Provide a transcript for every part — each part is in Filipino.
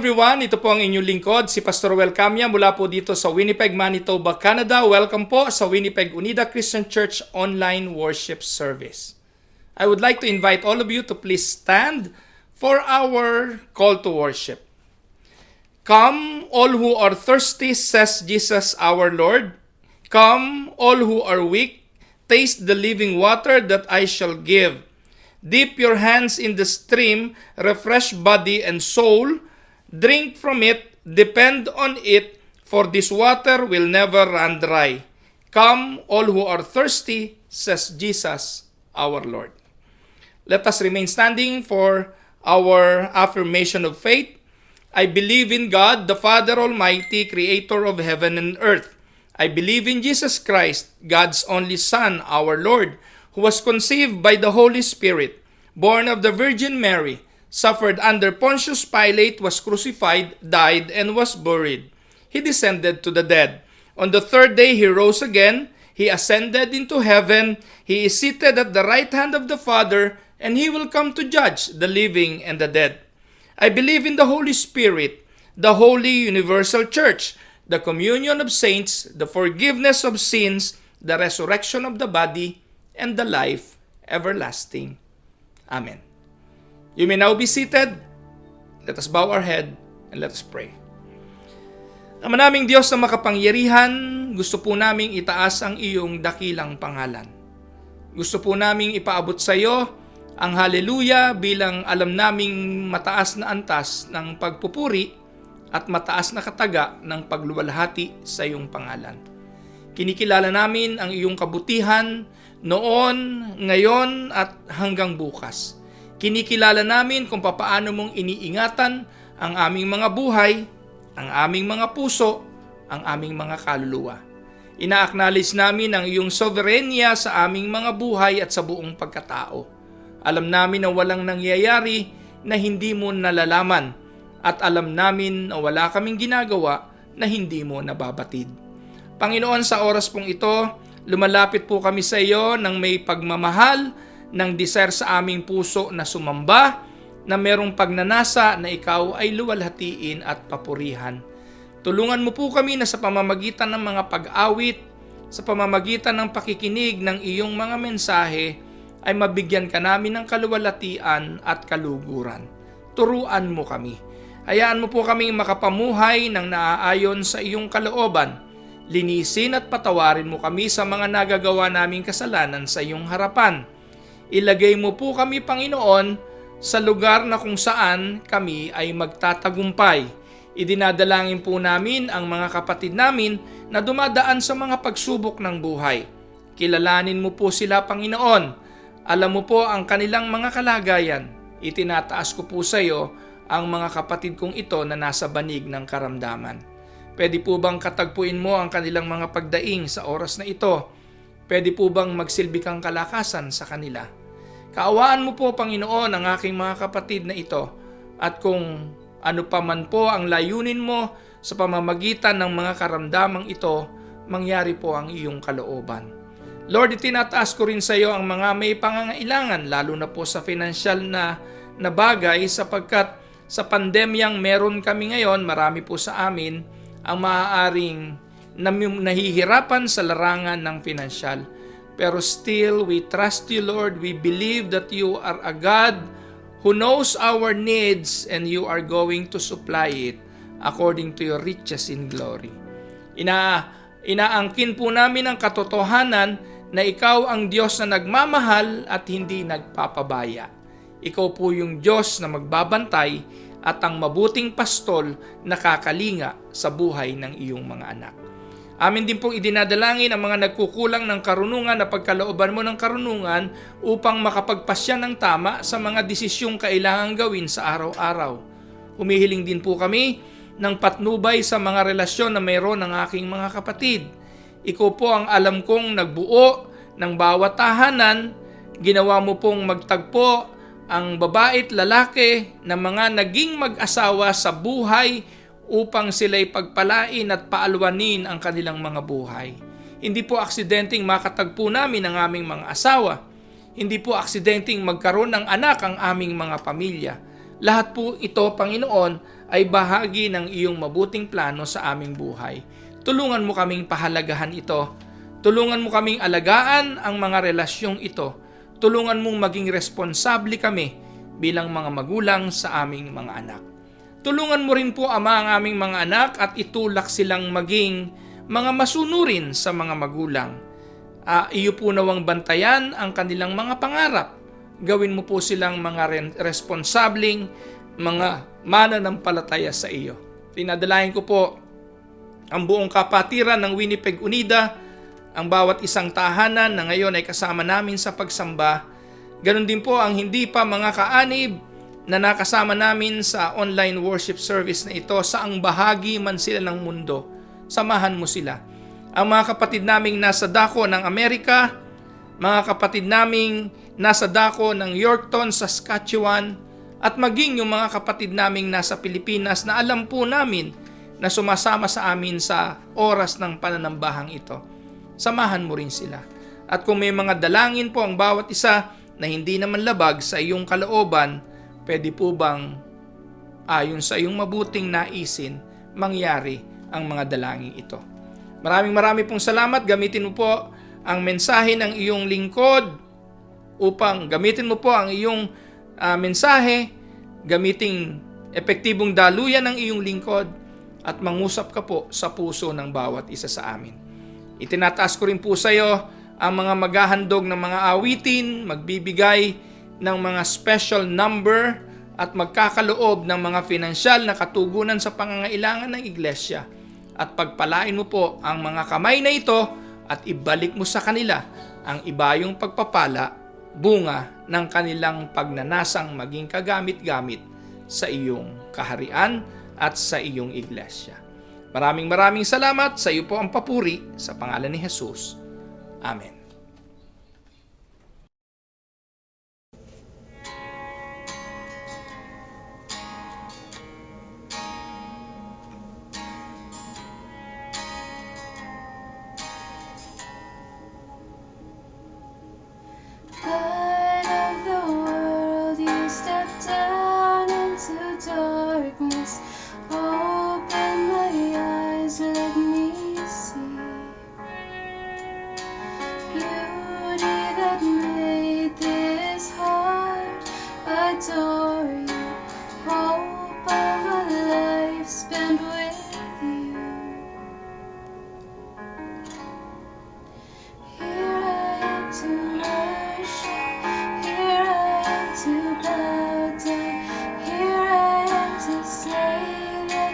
everyone, ito po ang inyong lingkod, si Pastor Wel Camia mula po dito sa Winnipeg, Manitoba, Canada. Welcome po sa Winnipeg Unida Christian Church Online Worship Service. I would like to invite all of you to please stand for our call to worship. Come, all who are thirsty, says Jesus our Lord. Come, all who are weak, taste the living water that I shall give. Dip your hands in the stream, refresh body and soul. Drink from it, depend on it, for this water will never run dry. Come, all who are thirsty, says Jesus our Lord. Let us remain standing for our affirmation of faith. I believe in God, the Father Almighty, creator of heaven and earth. I believe in Jesus Christ, God's only Son, our Lord, who was conceived by the Holy Spirit, born of the Virgin Mary, suffered under Pontius Pilate, was crucified, died, and was buried. He descended to the dead. On the third day he rose again. He ascended into heaven. He is seated at the right hand of the Father, and he will come to judge the living and the dead. I believe in the Holy Spirit, the holy universal church, the communion of saints, the forgiveness of sins, the resurrection of the body, and the life everlasting. Amen. You may now be seated. Let us bow our head and let us pray. Ama naming Diyos na makapangyarihan, gusto po naming itaas ang iyong dakilang pangalan. Gusto po naming ipaabot sa iyo ang haleluya bilang alam naming mataas na antas ng pagpupuri at mataas na kataga ng pagluwalhati sa iyong pangalan. Kinikilala namin ang iyong kabutihan noon, ngayon at hanggang bukas. Kinikilala namin kung papaano mong iniingatan ang aming mga buhay, ang aming mga puso, ang aming mga kaluluwa. Ina-acknowledge namin ang iyong soberenya sa aming mga buhay at sa buong pagkatao. Alam namin na walang nangyayari na hindi mo nalalaman at alam namin na wala kaming ginagawa na hindi mo nababatid. Panginoon, sa oras pong ito, lumalapit po kami sa iyo ng may pagmamahal, ng desire sa aming puso na sumamba, na merong pagnanasa na ikaw ay luwalhatiin at papurihan. Tulungan mo po kami na sa pamamagitan ng mga pag-awit, sa pamamagitan ng pakikinig ng iyong mga mensahe, ay mabigyan ka namin ng kaluwalhatian at kaluguran. Turuan mo kami. Hayaan mo po kaming makapamuhay ng naaayon sa iyong kalooban. Linisin at patawarin mo kami sa mga nagagawa naming kasalanan sa iyong harapan. Ilagay mo po kami, Panginoon, sa lugar na kung saan kami ay magtatagumpay. Idinadalangin po namin ang mga kapatid namin na dumadaan sa mga pagsubok ng buhay. Kilalanin mo po sila, Panginoon. Alam mo po ang kanilang mga kalagayan. Itinataas ko po sa iyo ang mga kapatid kong ito na nasa banig ng karamdaman. Pwede po bang katagpuin mo ang kanilang mga pagdaing sa oras na ito? Pwede po bang magsilbi kang kalakasan sa kanila? Kaawaan mo po, Panginoon, ang aking mga kapatid na ito, at kung ano pa man po ang layunin mo sa pamamagitan ng mga karamdamang ito, mangyari po ang iyong kalooban. Lord, itinataas ko rin sa iyo ang mga may pangangailangan, lalo na po sa financial na bagay, sapagkat sa pandemyang meron kami ngayon, marami po sa amin ang maaaring nahihirapan sa larangan ng financial. Pero still, we trust you, Lord. We believe that you are a God who knows our needs and you are going to supply it according to your riches in glory. Inaangkin po namin ang katotohanan na ikaw ang Diyos na nagmamahal at hindi nagpapabaya. Ikaw po yung Diyos na magbabantay at ang mabuting pastol na kakalinga sa buhay ng iyong mga anak. Amin din pong idinadalangin ang mga nagkukulang ng karunungan na pagkalooban mo ng karunungan upang makapagpasya ng tama sa mga desisyong kailangang gawin sa araw-araw. Humihiling din po kami ng patnubay sa mga relasyon na mayroon ng aking mga kapatid. Ikaw po ang alam kong nagbuo ng bawat tahanan. Ginawa mo pong magtagpo ang babae at lalaki na mga naging mag-asawa sa buhay upang sila'y pagpalain at paalwanin ang kanilang mga buhay. Hindi po aksidenteng makatagpo namin ang aming mga asawa. Hindi po aksidenteng magkaroon ng anak ang aming mga pamilya. Lahat po ito, Panginoon, ay bahagi ng iyong mabuting plano sa aming buhay. Tulungan mo kaming pahalagahan ito. Tulungan mo kaming alagaan ang mga relasyong ito. Tulungan mong maging responsable kami bilang mga magulang sa aming mga anak. Tulungan mo rin po, Ama, ang aming mga anak at itulak silang maging mga masunurin sa mga magulang. Iyo po nawang bantayan ang kanilang mga pangarap. Gawin mo po silang mga responsabling, mga mananampalataya sa iyo. Tinadalayan ko po ang buong kapatiran ng Winnipeg Unida, ang bawat isang tahanan na ngayon ay kasama namin sa pagsamba. Ganon din po ang hindi pa mga kaanib na nakasama namin sa online worship service na ito, saang bahagi man sila ng mundo. Samahan mo sila. Ang mga kapatid naming nasa dako ng Amerika, mga kapatid naming nasa dako ng Yorkton, Saskatchewan, at maging yung mga kapatid naming nasa Pilipinas na alam po namin na sumasama sa amin sa oras ng pananambahang ito. Samahan mo rin sila. At kung may mga dalangin po ang bawat isa na hindi naman labag sa iyong kalooban, pwede po bang ayon sa iyong mabuting naisin mangyari ang mga dalangin ito? Maraming pong salamat. Gamitin mo po ang mensahe ng iyong lingkod upang gamitin mo po ang iyong mensahe, gamiting epektibong daluyan ng iyong lingkod at mangusap ka po sa puso ng bawat isa sa amin. Itinataas ko rin po sa iyo ang mga maghahandog ng mga awitin, magbibigay ng mga special number at magkakaloob ng mga pinansyal na katugunan sa pangangailangan ng iglesia. At pagpalain mo po ang mga kamay na ito at ibalik mo sa kanila ang ibayong pagpapala, bunga ng kanilang pagnanasang maging kagamit-gamit sa iyong kaharian at sa iyong iglesia. Maraming salamat. Sa iyo po ang papuri sa pangalan ni Jesus. Amen. Light of the world, you stepped down into darkness. Open my eyes, let me see beauty that made this heart adore you. Hope of a life spent with you. Here I am to worship, here I am to bow down, here I am to say that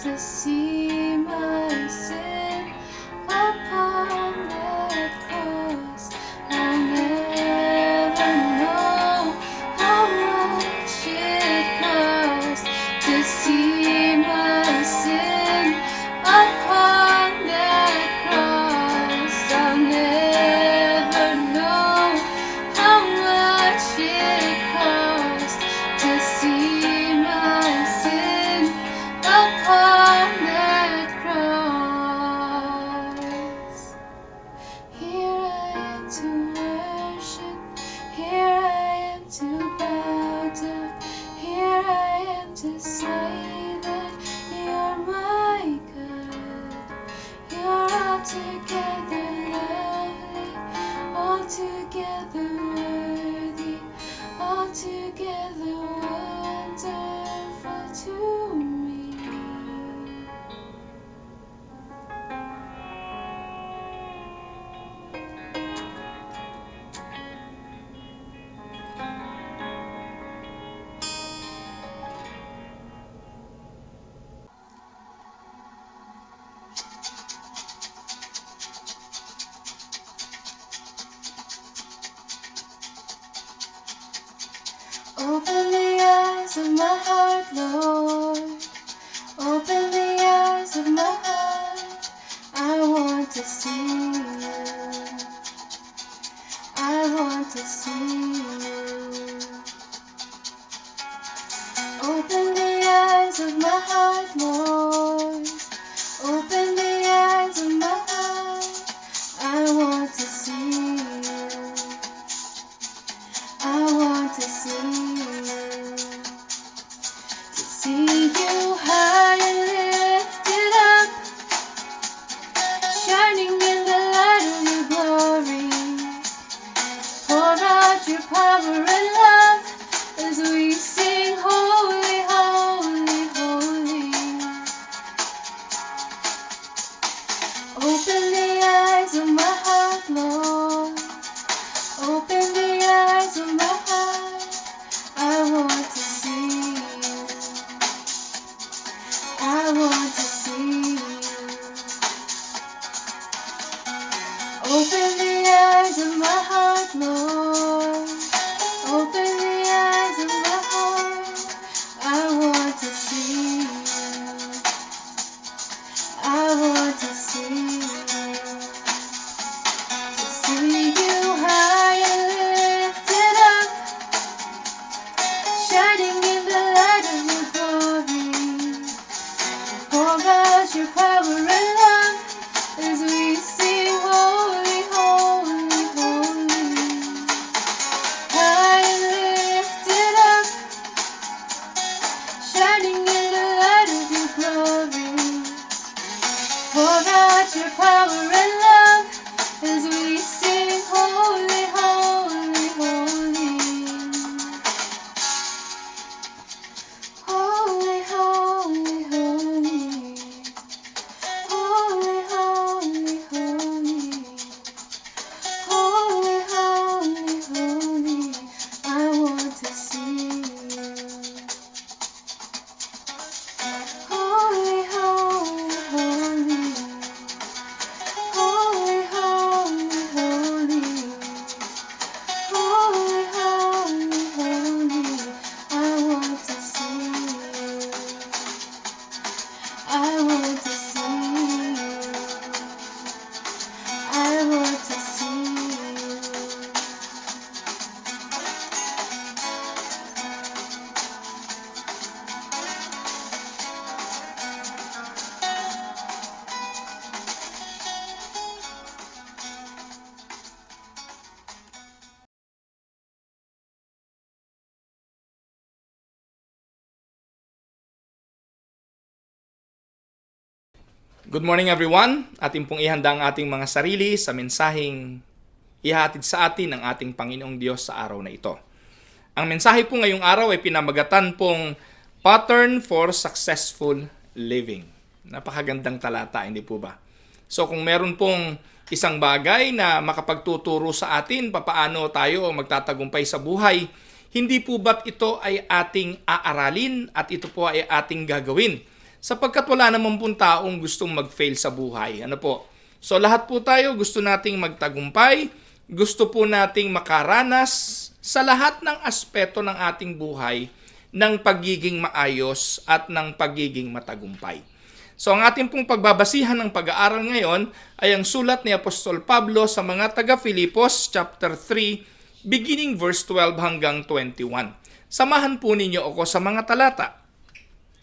to see my sin upon that cross. I'll never know how much it cost to see my sin upon that cross. I'll never know how much it cost to see my sin upon that cross. Here I am to worship, here I am to bow down, here I am to say that you're my God. You're altogether lovely, altogether worthy, altogether wonderful to me. Open the eyes of my heart, Lord. Open the eyes of my heart. I want to see you. I want to see you. Open the eyes of my heart, Lord. Open the eyes of my heart. I want to see you. I want to see you. To see you high and lifted up, shining in the light of your glory. Pour out your power and love as we sing holy, holy, holy. Open the eyes of my heart, Lord. Open the eyes of my heart. I want to see you. I want to see you. Open the eyes of my heart, Lord. Open the eyes of my heart. I want to see you. I want to see you. To see you high and lifted up, shining in the light of your glory. Pour out your power and love as we sing holy, holy, holy. High and lifted up, shining in the light of your glory. Pour out your power and love as we sing holy, holy, holy. Holy, holy, holy. Holy, holy, holy. Holy, holy, holy. I want to see you. Holy, holy, holy. Holy, holy, holy. Holy, holy, holy. I want to see you. I want to see you. I want to see you. Good morning everyone. Ating pong ihanda ang ating mga sarili sa mensaheng ihatid sa atin ng ating Panginoong Diyos sa araw na ito. Ang mensahe po ngayong araw ay pinamagatan pong Pattern for Successful Living. Napakagandang talata, hindi po ba? So kung meron pong isang bagay na makapagtuturo sa atin papaano tayo magtatagumpay sa buhay, hindi po ba't ito ay ating aaralin at ito po ay ating gagawin? Sapagkat wala naman pong taong gustong mag-fail sa buhay. Ano po? So lahat po tayo gusto nating magtagumpay, gusto po nating makaranas sa lahat ng aspeto ng ating buhay ng pagiging maayos at ng pagiging matagumpay. So ang ating pong pagbabasihan ng pag-aaral ngayon ay ang sulat ni Apostol Pablo sa mga taga-Filipos chapter 3 beginning verse 12 hanggang 21. Samahan po ninyo ako sa mga talata.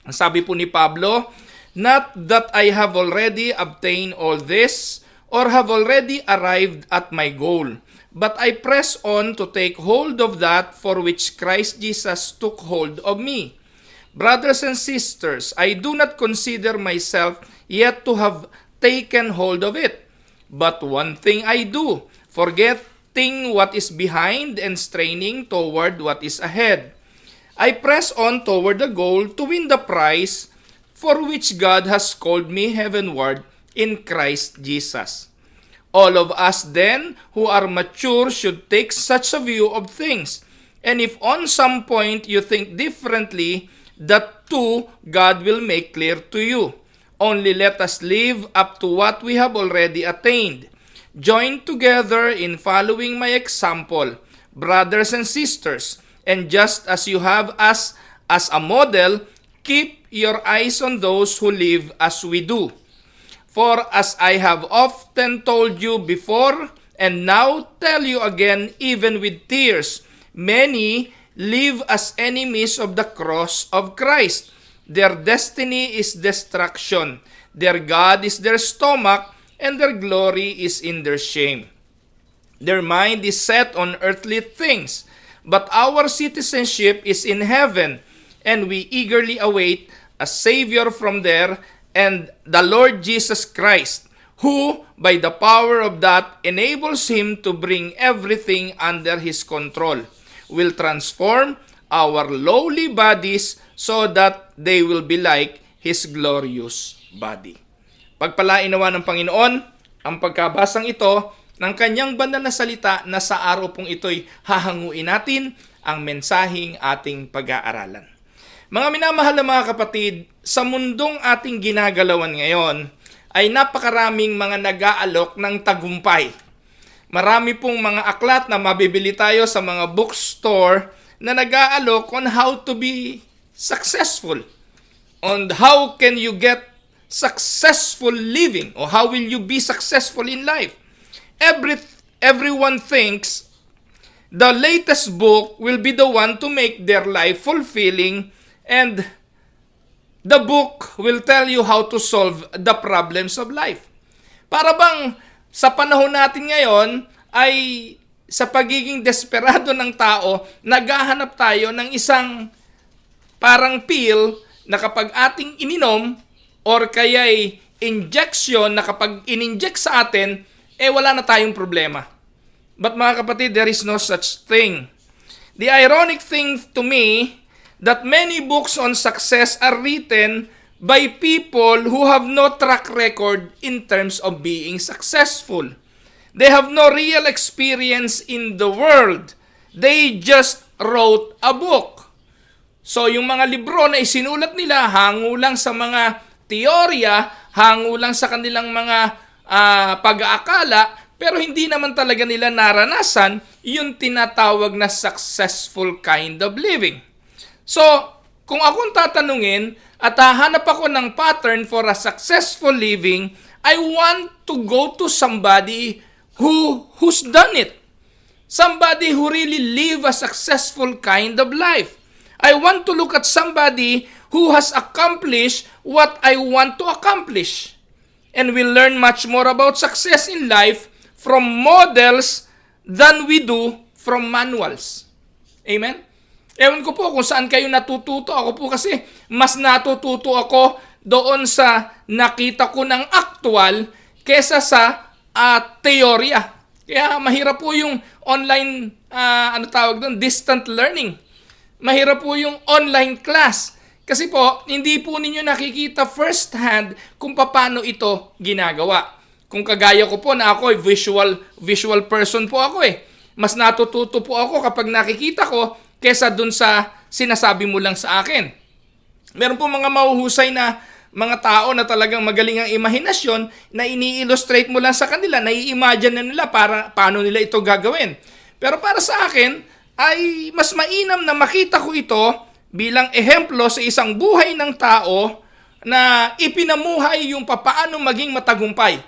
Ang sabi po ni Pablo, "Not that I have already obtained all this or have already arrived at my goal, but I press on to take hold of that for which Christ Jesus took hold of me. Brothers and sisters, I do not consider myself yet to have taken hold of it. But one thing I do, forgetting what is behind and straining toward what is ahead. I press on toward the goal to win the prize for which God has called me heavenward in Christ Jesus. All of us then who are mature should take such a view of things. And if on some point you think differently, that too God will make clear to you. Only let us live up to what we have already attained. Join together in following my example, brothers and sisters, and just as you have us as a model, keep your eyes on those who live as we do. For as I have often told you before, and now tell you again even with tears, many live as enemies of the cross of Christ. Their destiny is destruction. Their God is their stomach, and their glory is in their shame. Their mind is set on earthly things, but our citizenship is in heaven, and we eagerly await a Savior from there, and the Lord Jesus Christ, who, by the power of that, enables him to bring everything under his control, will transform our lowly bodies so that they will be like His glorious body." Pagpalain nawa ng Panginoon ang pagkabasang ito ng kanyang banal na salita na sa araw pong ito'y hahanguin natin ang mensaheng ating pag-aaralan. Mga minamahal na mga kapatid, sa mundong ating ginagalawan ngayon ay napakaraming mga nag-aalok ng tagumpay. Marami pong mga aklat na mabibili tayo sa mga bookstore na nag-aalok on how to be successful. On how can you get successful living or how will you be successful in life. Everyone thinks the latest book will be the one to make their life fulfilling, and the book will tell you how to solve the problems of life. Para bang sa panahon natin ngayon ay sa pagiging desperado ng tao, naghahanap tayo ng isang parang pill na kapag ating ininom or kaya'y injection na kapag in-inject sa atin, wala na tayong problema. But mga kapatid, there is no such thing. The ironic thing to me that many books on success are written by people who have no track record in terms of being successful. They have no real experience in the world. They just wrote a book. So yung mga libro na isinulat nila, hango lang sa mga teorya, hango lang sa kanilang mga pag-aakala, pero hindi naman talaga nila naranasan yung tinatawag na successful kind of living. So, kung akong tatanungin at hahanap ako ng pattern for a successful living, I want to go to somebody who's done it. Somebody who really live a successful kind of life. I want to look at somebody who has accomplished what I want to accomplish. And we'll learn much more about success in life from models than we do from manuals. Amen? Ewan ko po kung saan kayo natututo. Ako po kasi mas natututo ako doon sa nakita ko ng actual kesa sa teorya. Kaya mahirap po yung online, distant learning. Mahirap po yung online class. Kasi po, hindi po ninyo nakikita first hand kung paano ito ginagawa. Kung kagaya ko po na ako, visual person po ako eh. Mas natututo po ako kapag nakikita ko kesa dun sa sinasabi mo lang sa akin. Meron po mga mahuhusay na mga tao na talagang magaling ang imahinasyon na ini-illustrate mo lang sa kanila, nai-imagine na nila paano nila ito gagawin. Pero para sa akin, ay mas mainam na makita ko ito bilang ehemplo sa isang buhay ng tao na ipinamuhay yung papaano maging matagumpay.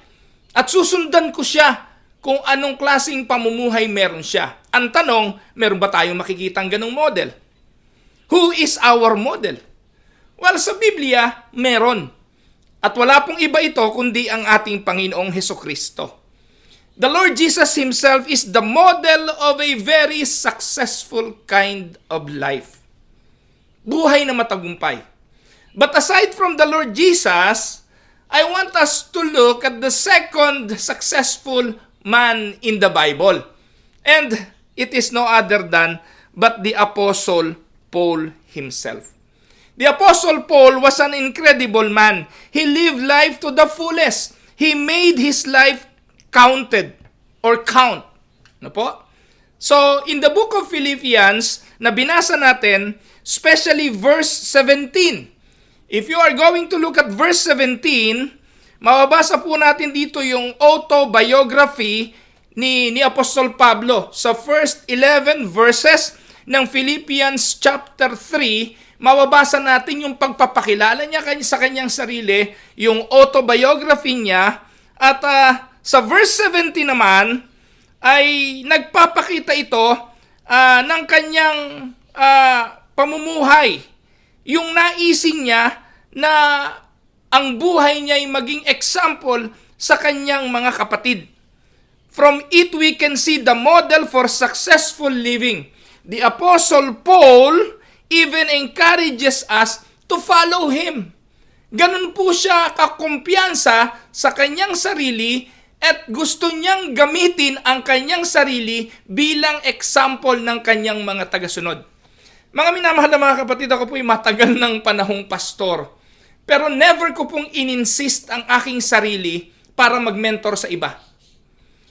At susundan ko siya kung anong klaseng pamumuhay meron siya. Ang tanong, meron ba tayong makikitang ganong model? Who is our model? Well, sa Biblia, meron. At wala pong iba ito kundi ang ating Panginoong Hesukristo. The Lord Jesus Himself is the model of a very successful kind of life. Buhay na matagumpay. But aside from the Lord Jesus, I want us to look at the second successful man in the Bible. And it is no other than but the Apostle Paul himself. The Apostle Paul was an incredible man. He lived life to the fullest. He made his life counted or count. Ano po? So, in the book of Philippians, na binasa natin, especially verse 17. If you are going to look at verse 17, mababasa po natin dito yung autobiography ni Apostol Pablo. Sa first 11 verses ng Philippians chapter 3, mababasa natin yung pagpapakilala niya sa kanyang sarili, yung autobiography niya, at sa verse 17 naman, ay nagpapakita ito ng kanyang pamumuhay. Yung naising niya na ang buhay niya ay maging example sa kanyang mga kapatid. From it we can see the model for successful living. The Apostle Paul even encourages us to follow him. Ganun po siya kakumpiyansa sa kanyang sarili at gusto niyang gamitin ang kanyang sarili bilang example ng kanyang mga tagasunod. Mga minamahal na mga kapatid, ako po'y matagal ng panahong pastor. Pero never ko pong ininsist ang aking sarili para mag-mentor sa iba.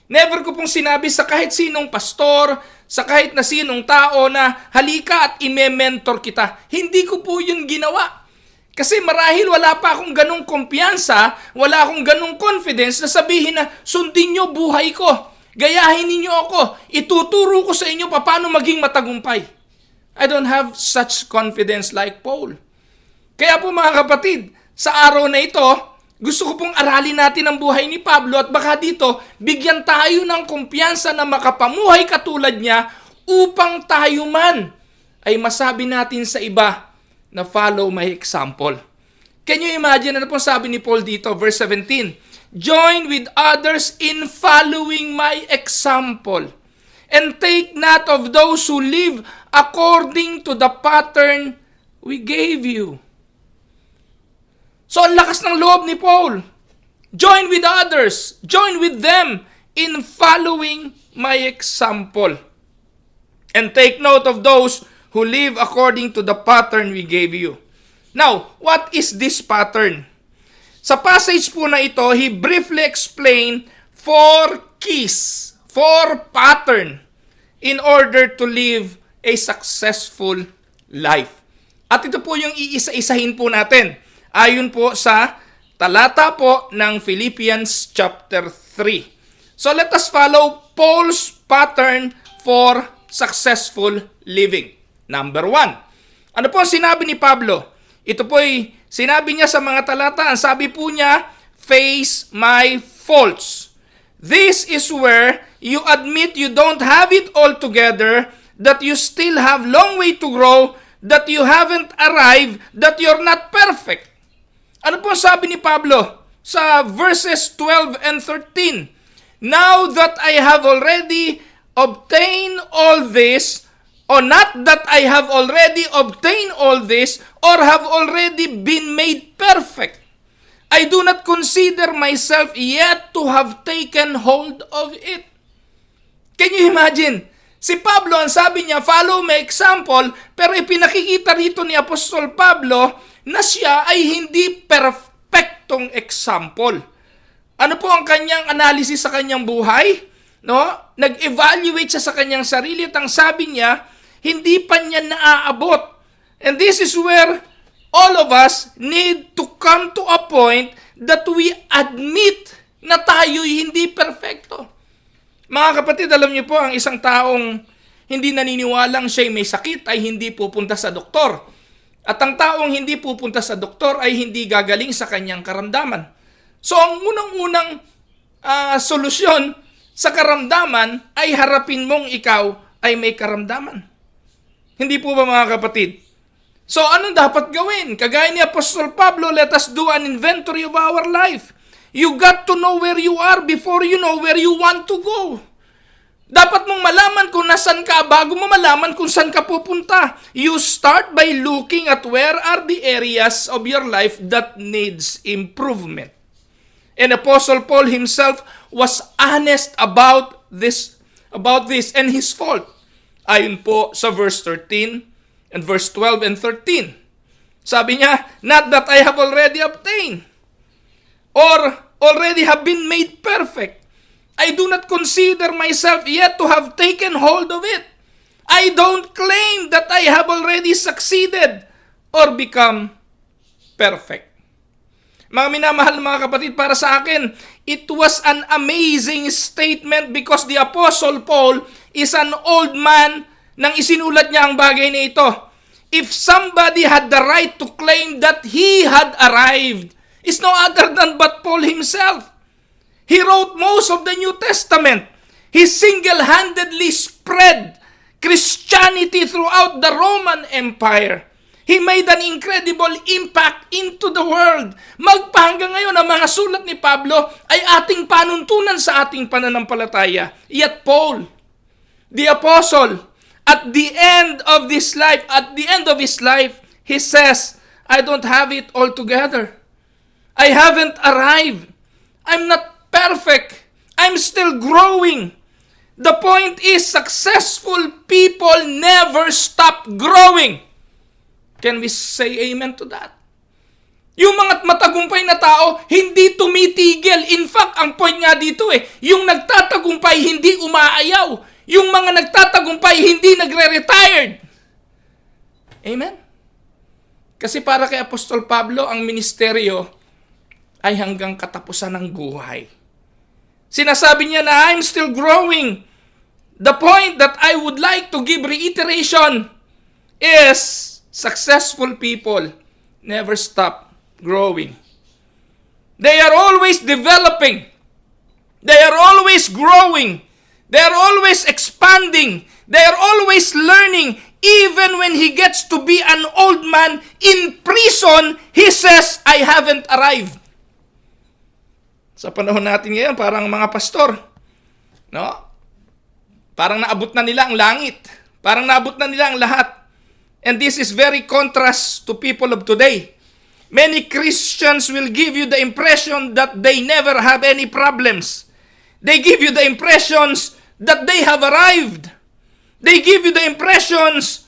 Never ko pong sinabi sa kahit sinong pastor, sa kahit na sinong tao na halika at ime-mentor kita. Hindi ko po yun ginawa. Kasi marahil wala pa akong ganong kumpiyansa, wala akong ganong confidence na sabihin na sundin nyo buhay ko. Gayahin ninyo ako. Ituturo ko sa inyo paano maging matagumpay. I don't have such confidence like Paul. Kaya po mga kapatid, sa araw na ito, gusto ko pong aralin natin ang buhay ni Pablo at baka dito, bigyan tayo ng kumpiyansa na makapamuhay katulad niya upang tayo man ay masabi natin sa iba na follow my example. Can you imagine ano pong sabi ni Paul dito, verse 17? Join with others in following my example and take note of those who live according to the pattern we gave you. So, ang lakas ng loob ni Paul. Join with others. Join with them in following my example. And take note of those who live according to the pattern we gave you. Now, what is this pattern? Sa passage po na ito, he briefly explained 4 keys, 4 pattern in order to live a successful life. At ito po yung iisa-isahin po natin. Ayon po sa talata po ng Philippians chapter 3. So let us follow Paul's pattern for successful living. Number 1. Ano po ang sinabi ni Pablo? Ito po ay sinabi niya sa mga talata. Ang sabi po niya, face my faults. This is where you admit you don't have it all together, that you still have long way to grow, that you haven't arrived, that you're not perfect. Ano po sabi ni Pablo sa verses 12 and 13? Now that I have already obtained all this, or not that I have already obtained all this, or have already been made perfect, I do not consider myself yet to have taken hold of it. Can you imagine? Si Pablo, ang sabi niya, follow my example, pero ipinakikita rito ni Apostol Pablo na siya ay hindi perfectong example. Ano po ang kanyang analysis sa kanyang buhay? No? Nag-evaluate siya sa kanyang sarili at ang sabi niya, hindi pa niya naaabot. And this is where all of us need to come to a point that we admit na tayo'y hindi perfecto. Mga kapatid, alam niyo po, ang isang taong hindi naniniwalang siya'y may sakit ay hindi pupunta sa doktor. At ang taong hindi pupunta sa doktor ay hindi gagaling sa kanyang karamdaman. So ang unang-unang solusyon sa karamdaman ay harapin mong ikaw ay may karamdaman. Hindi po ba mga kapatid? So anong dapat gawin? Kagaya ni Apostol Pablo, let us do an inventory of our life. You got to know where you are before you know where you want to go. Dapat mong malaman kung nasan ka bago mo malaman kung saan ka pupunta. You start by looking at where are the areas of your life that needs improvement. And Apostle Paul himself was honest about this and his fault. Ayon po sa verse 13 and verse 12 and 13. Sabi niya, not that I have already obtained or already have been made perfect. I do not consider myself yet to have taken hold of it. I don't claim that I have already succeeded or become perfect. Mga minamahal mga kapatid, para sa akin, it was an amazing statement because the Apostle Paul is an old man nang isinulat niya ang bagay na ito. If somebody had the right to claim that he had arrived, it's no other than but Paul himself. He wrote most of the New Testament. He single-handedly spread Christianity throughout the Roman Empire. He made an incredible impact into the world. Magpahanggang ngayon, ang mga sulat ni Pablo ay ating panuntunan sa ating pananampalataya. Yet Paul, the apostle, at the end of his life, he says, I don't have it all together. I haven't arrived. I'm not perfect. I'm still growing. The point is, successful people never stop growing. Can we say amen to that? Yung mga matagumpay na tao, hindi tumitigil. In fact, ang point nga dito yung nagtatagumpay, hindi umaayaw. Yung mga nagtatagumpay, hindi nagre-retired. Amen? Kasi para kay Apostol Pablo, ang ministeryo ay hanggang katapusan ng buhay. Sinasabi niya na I'm still growing. The point that I would like to give reiteration is successful people never stop growing. They are always developing. They are always growing. They are always expanding. They are always learning. Even when he gets to be an old man in prison, he says, I haven't arrived. Sa panahon natin ngayon, parang mga pastor, no? Parang naabot na nila ang langit. Parang naabot na nila ang lahat. And this is very contrast to people of today. Many Christians will give you the impression that they never have any problems. They give you the impressions that they have arrived. They give you the impressions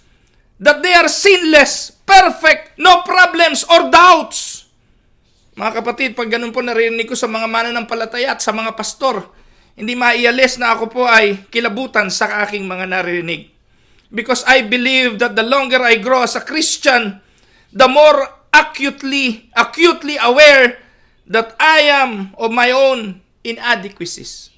that they are sinless, perfect, no problems or doubts. Mga kapatid, pag ganun po narinig ko sa mga mananampalataya at sa mga pastor, hindi maialis na ako po ay kilabutan sa aking mga narinig. Because I believe that the longer I grow as a Christian, the more acutely aware that I am of my own inadequacies.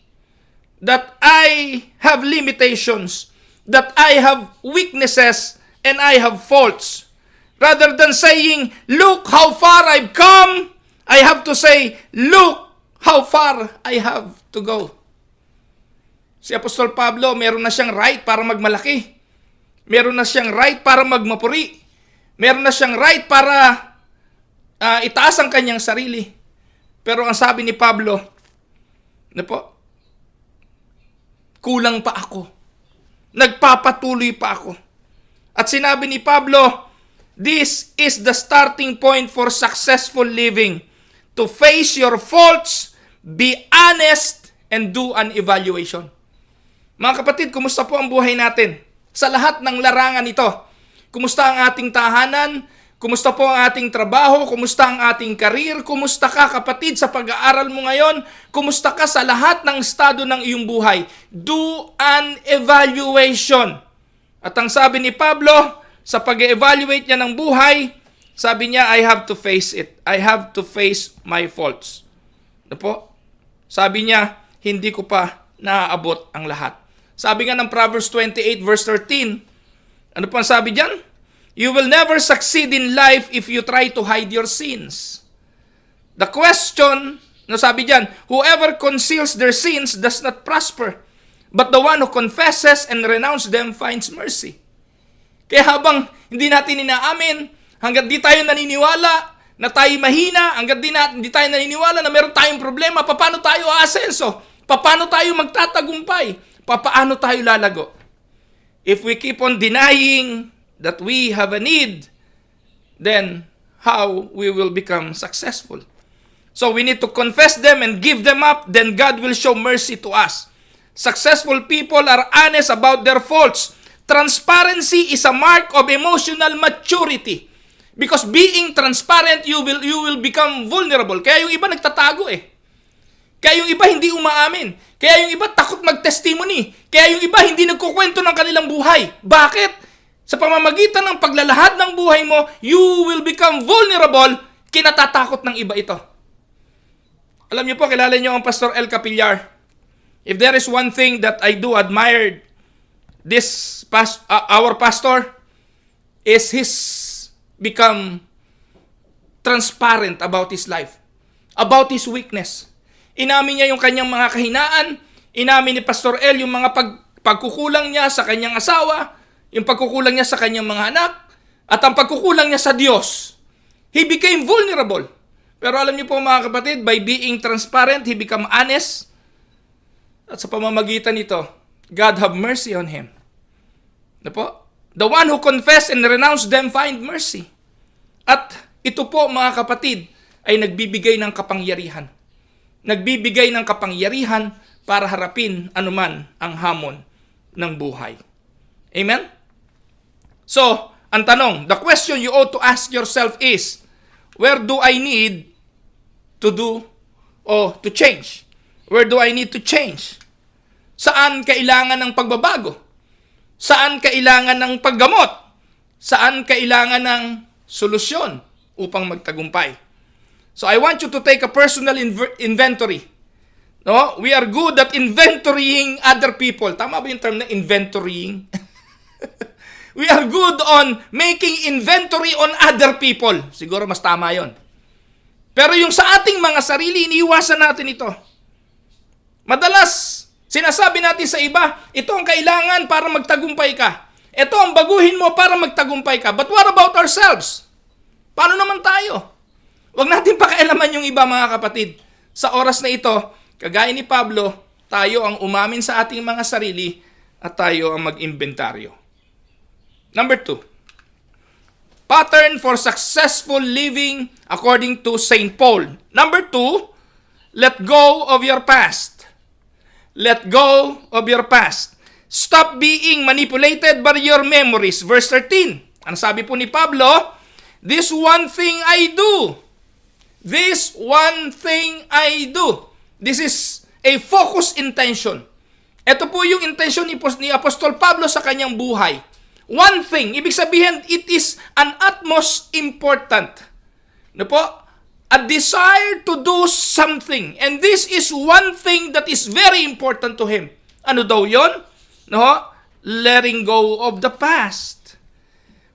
That I have limitations. That I have weaknesses and I have faults. Rather than saying, look how far I've come, I have to say, look how far I have to go. Si Apostol Pablo, meron na siyang right para magmalaki. Meron na siyang right para magmapuri. Meron na siyang right para itaas ang kanyang sarili. Pero ang sabi ni Pablo, kulang pa ako. Nagpapatuloy pa ako. At sinabi ni Pablo, this is the starting point for successful living. To face your faults, be honest, and do an evaluation. Mga kapatid, kumusta po ang buhay natin? Sa lahat ng larangan ito. Kumusta ang ating tahanan? Kumusta po ang ating trabaho? Kumusta ang ating karir? Kumusta ka kapatid sa pag-aaral mo ngayon? Kumusta ka sa lahat ng estado ng iyong buhay? Do an evaluation. At ang sabi ni Pablo, sa pag-evaluate niya ng buhay, Sabi niya, I have to face it. I have to face my faults. Ano po? Sabi niya, hindi ko pa naaabot ang lahat. Sabi nga ng Proverbs 28 verse 13, ano po ang sabi diyan? You will never succeed in life if you try to hide your sins. The question, no, sabi diyan, whoever conceals their sins does not prosper, but the one who confesses and renounces them finds mercy. Kaya habang hindi natin inaamin, hanggat di tayo naniniwala na tayo mahina, hanggat di tayo naniniwala na meron tayong problema, paano tayo aasenso? Paano tayo magtatagumpay? Paano tayo lalago? If we keep on denying that we have a need, then how we will become successful? So we need to confess them and give them up, then God will show mercy to us. Successful people are honest about their faults. Transparency is a mark of emotional maturity. Because being transparent, you will become vulnerable. Kaya yung iba nagtatago eh. Kaya yung iba hindi umaamin. Kaya yung iba takot mag-testimony. Kaya yung iba hindi nagkukwento ng kanilang buhay. Bakit? Sa pamamagitan ng paglalahad ng buhay mo, you will become vulnerable. Kinatatakot ng iba ito. Alam niyo po, kilala niyo ang Pastor El Capillar. If there is one thing that I do admire our pastor, is his become transparent about his life, about his weakness. Inamin niya yung kanyang mga kahinaan, inamin ni Pastor El yung mga pagkukulang niya sa kanyang asawa, yung pagkukulang niya sa kanyang mga anak, at ang pagkukulang niya sa Diyos. He became vulnerable. Pero alam niyo po mga kapatid, by being transparent, he become honest. At sa pamamagitan nito, God have mercy on him. Ano po? The one who confess and renounce them find mercy. At ito po mga kapatid, ay nagbibigay ng kapangyarihan. Nagbibigay ng kapangyarihan para harapin anuman ang hamon ng buhay. Amen? So, ang tanong, the question you ought to ask yourself is, where do I need to do or to change? Where do I need to change? Saan kailangan ng pagbabago? Saan kailangan ng paggamot? Saan kailangan ng solusyon upang magtagumpay? So I want you to take a personal inventory. No? We are good at inventorying other people. Tama ba yung term na inventorying? We are good on making inventory on other people. Siguro mas tama yon. Pero yung sa ating mga sarili, iniiwasan natin ito. Madalas, sinasabi natin sa iba, ito ang kailangan para magtagumpay ka. Ito ang baguhin mo para magtagumpay ka. But what about ourselves? Paano naman tayo? Huwag natin pakialaman yung iba mga kapatid. Sa oras na ito, kagaya ni Pablo, tayo ang umamin sa ating mga sarili at tayo ang mag-inventaryo. Number 2. Pattern for successful living according to St. Paul. Number 2, let go of your past. Let go of your past. Stop being manipulated by your memories. Verse 13. Ang sabi po ni Pablo, this one thing I do. This one thing I do. This is a focused intention. Ito po yung intention ni Apostol Pablo sa kanyang buhay. One thing, ibig sabihin, it is an utmost important. Ano po? A desire to do something. And this is one thing that is very important to him. Ano daw yon? No? Letting go of the past.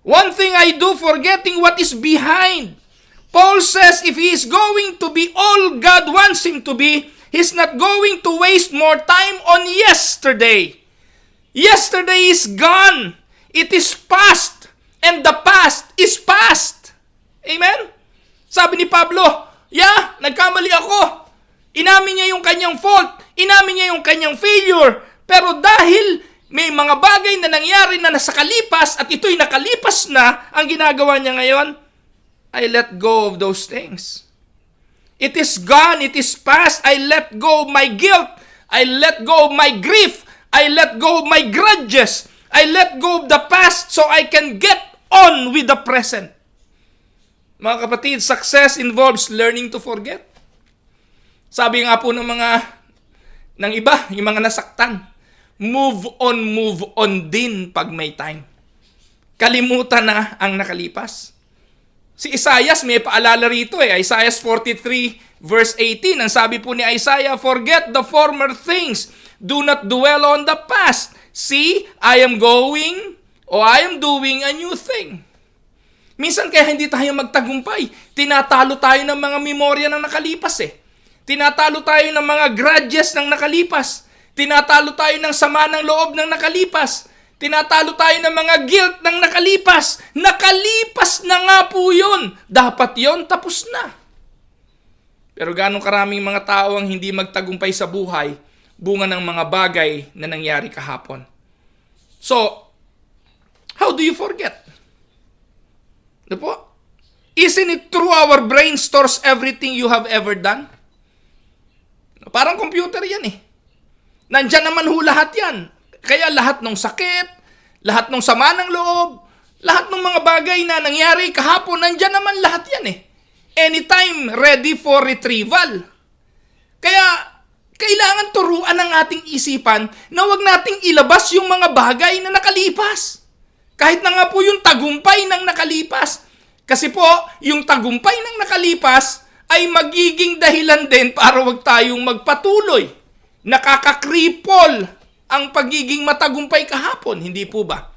One thing I do, forgetting what is behind. Paul says if he is going to be all God wants him to be, he's not going to waste more time on yesterday. Yesterday is gone. It is past. And the past is past. Amen? Sabi ni Pablo, nagkamali ako. Inamin niya yung kanyang fault. Inamin niya yung kanyang failure. Pero dahil may mga bagay na nangyari na nasa kalipas at ito'y nakalipas na, ang ginagawa niya ngayon, I let go of those things. It is gone. It is past. I let go of my guilt. I let go of my grief. I let go of my grudges. I let go of the past so I can get on with the present. Mga kapatid, success involves learning to forget. Sabi nga po ng iba, yung mga nasaktan, move on din pag may time. Kalimutan na ang nakalipas. Si Isaias may paalala rito Isaiah 43 verse 18. Ang sabi po ni Isaiah, "Forget the former things. Do not dwell on the past. See, I am doing a new thing." Minsan kaya hindi tayo magtagumpay. Tinatalo tayo ng mga memorya ng nakalipas Tinatalo tayo ng mga grudges ng nakalipas. Tinatalo tayo ng sama ng loob ng nakalipas. Tinatalo tayo ng mga guilt ng nakalipas. Nakalipas na nga po yun. Dapat yun, tapos na. Pero ganong karaming mga tao ang hindi magtagumpay sa buhay, bunga ng mga bagay na nangyari kahapon. So, how do you forget? Ano po? Isn't it true our brain stores everything you have ever done? Parang computer yan Nandyan naman lahat yan. Kaya lahat ng sakit, lahat ng sama ng loob, lahat ng mga bagay na nangyari kahapon, nandyan naman lahat yan Anytime ready for retrieval. Kaya kailangan turuan ng ating isipan na wag nating ilabas yung mga bagay na nakalipas. Kahit na nga po yung tagumpay ng nakalipas. Kasi po, yung tagumpay ng nakalipas ay magiging dahilan din para wag tayong magpatuloy. Nakakakripol ang pagiging matagumpay kahapon, hindi po ba?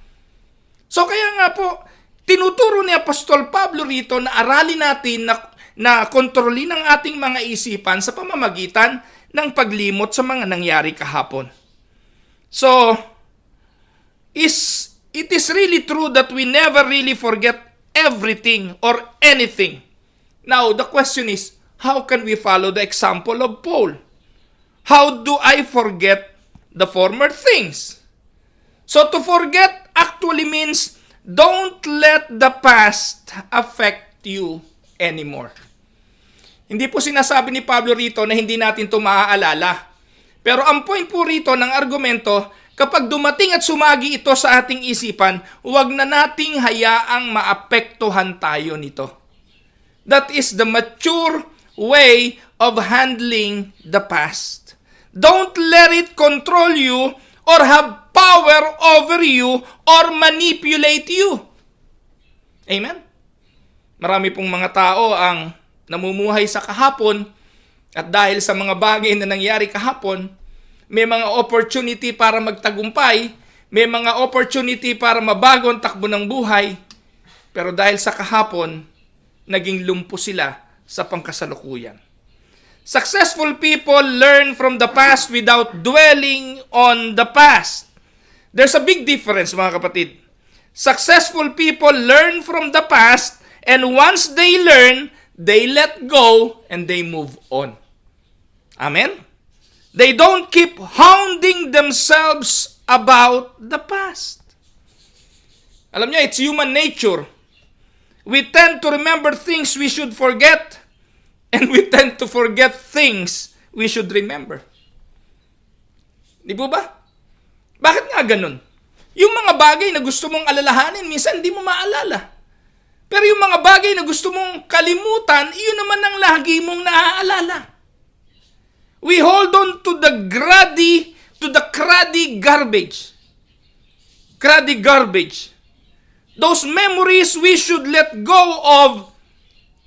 So kaya nga po, tinuturo ni Apostol Pablo rito na aralin natin na kontrolin ang ating mga isipan sa pamamagitan ng paglimot sa mga nangyari kahapon. So, it is really true that we never really forget everything or anything. Now, the question is, how can we follow the example of Paul? How do I forget the former things? So, to forget actually means don't let the past affect you anymore. Hindi po sinasabi ni Pablo rito na hindi natin ito maaalala. Pero ang point po rito ng argumento, kapag dumating at sumagi ito sa ating isipan, huwag na nating hayaang maapektuhan tayo nito. That is the mature way of handling the past. Don't let it control you or have power over you or manipulate you. Amen? Marami pong mga tao ang namumuhay sa kahapon at dahil sa mga bagay na nangyari kahapon, may mga opportunity para magtagumpay, may mga opportunity para mabago ang takbo ng buhay, pero dahil sa kahapon, naging lumpo sila sa pangkasalukuyan. Successful people learn from the past without dwelling on the past. There's a big difference, mga kapatid. Successful people learn from the past, and once they learn, they let go and they move on. Amen? They don't keep hounding themselves about the past. Alam niyo, it's human nature. We tend to remember things we should forget, and we tend to forget things we should remember. Di po ba? Bakit nga ganun? Yung mga bagay na gusto mong alalahanin, minsan hindi mo maalala. Pero yung mga bagay na gusto mong kalimutan, yun naman ang lagi mong naaalala. We hold on to the cruddy garbage. Cruddy garbage. Those memories we should let go of,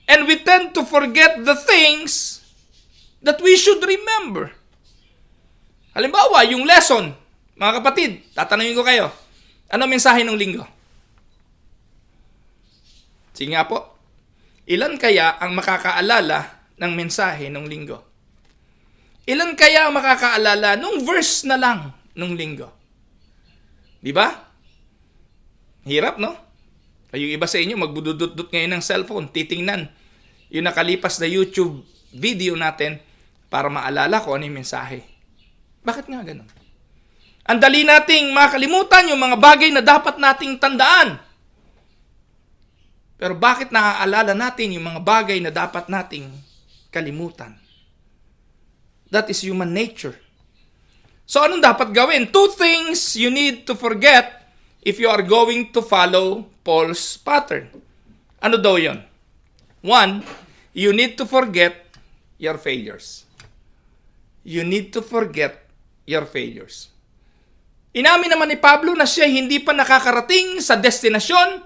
and we tend to forget the things that we should remember. Halimbawa, yung lesson, mga kapatid, tatanungin ko kayo, ano mensahe ng linggo? Sige nga po, ilan kaya ang makakaalala ng mensahe ng linggo? Ilan kaya ang makakaalala nung verse na lang nung linggo? Di ba? Hirap, no? Yung iba sa inyo, magbududut-dut ngayon ng cellphone, titingnan yung nakalipas na YouTube video natin para maalala ko ano yung mensahe. Bakit nga ganun? Ang dali nating makalimutan yung mga bagay na dapat nating tandaan. Pero bakit naaalala natin yung mga bagay na dapat nating kalimutan? That is human nature. So anong dapat gawin? 2 things you need to forget if you are going to follow Paul's pattern. Ano daw yun? 1, you need to forget your failures. You need to forget your failures. Inamin naman ni Pablo na siya hindi pa nakakarating sa destinasyon.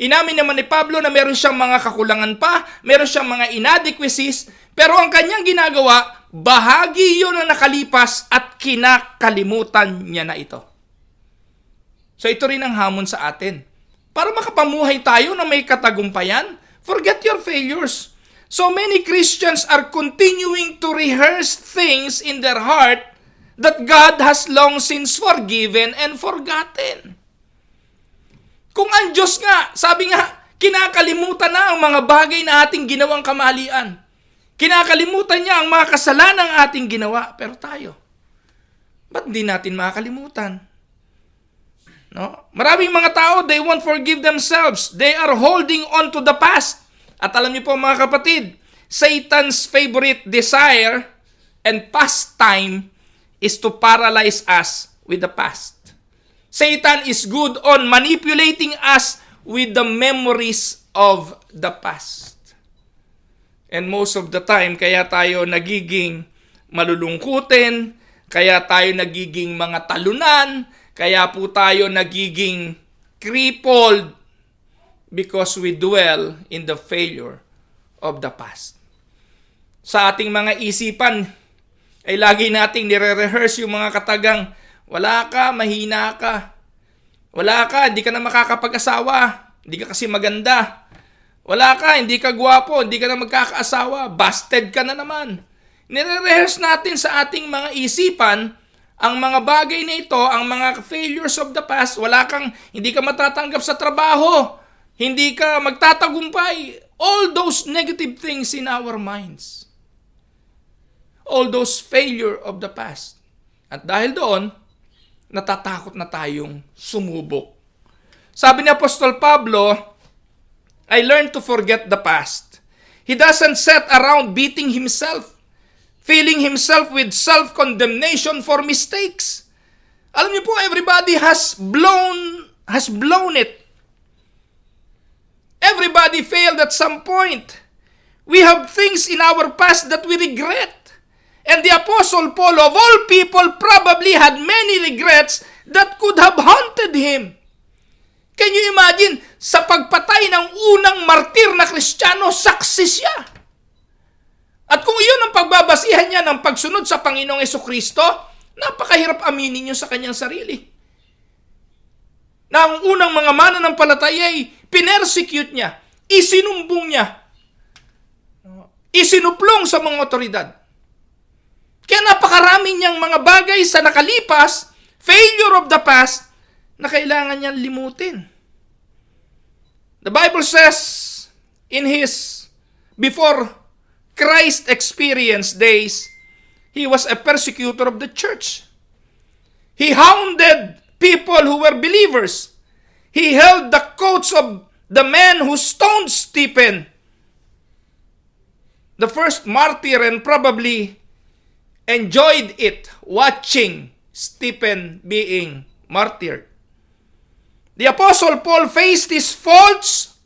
Inamin naman ni Pablo na meron siyang mga kakulangan pa, meron siyang mga inadequacies, pero ang kanyang ginagawa, bahagi yun na nakalipas at kinakalimutan niya na ito. So ito rin ang hamon sa atin. Para makapamuhay tayo na may katagumpayan, forget your failures. So many Christians are continuing to rehearse things in their heart that God has long since forgiven and forgotten. Kung ang Diyos nga, sabi nga, kinakalimutan na ang mga bagay na ating ginawang kamalian. Kinakalimutan niya ang mga kasalanang ating ginawa. Pero tayo, ba't di natin makakalimutan? No? Maraming mga tao, they won't forgive themselves. They are holding on to the past. At alam niyo po mga kapatid, Satan's favorite desire and pastime is to paralyze us with the past. Satan is good on manipulating us with the memories of the past. And most of the time, kaya tayo nagiging malulungkutin, kaya tayo nagiging mga talunan, kaya po tayo nagiging crippled because we dwell in the failure of the past. Sa ating mga isipan, ay lagi nating nire-rehearse yung mga katagang, wala ka, mahina ka. Wala ka, hindi ka na makakapag-asawa. Hindi ka kasi maganda. Wala ka, hindi ka gwapo, hindi ka na magkakaasawa. Busted ka na naman. Nire-rehearse natin sa ating mga isipan ang mga bagay na ito, ang mga failures of the past. Hindi ka matatanggap sa trabaho. Hindi ka magtatagumpay. All those negative things in our minds. All those failure of the past. At dahil doon, natatakot na tayong sumubok. Sabi ni Apostol Pablo, I learned to forget the past. He doesn't sit around beating himself, filling himself with self-condemnation for mistakes. Alam niyo po, everybody has blown it. Everybody failed at some point. We have things in our past that we regret. And the Apostle Paul, of all people, probably had many regrets that could have haunted him. Can you imagine, sa pagpatay ng unang martir na Kristiyano, saksi siya. At kung iyon ang pagbabasihan niya ng pagsunod sa Panginoong Jesucristo, napakahirap aminin niyo sa kanyang sarili. Na ang unang mga mananampalataya ay pinersecute niya, isinumbong niya, isinuplong sa mga otoridad. Kaya napakaraming niyang mga bagay sa nakalipas, failure of the past, na kailangan niyang limutin. The Bible says, in his before Christ experience days, he was a persecutor of the church. He hounded people who were believers. He held the coats of the men who stoned Stephen, the first martyr, and probably enjoyed it, watching Stephen being martyred. The Apostle Paul faced his faults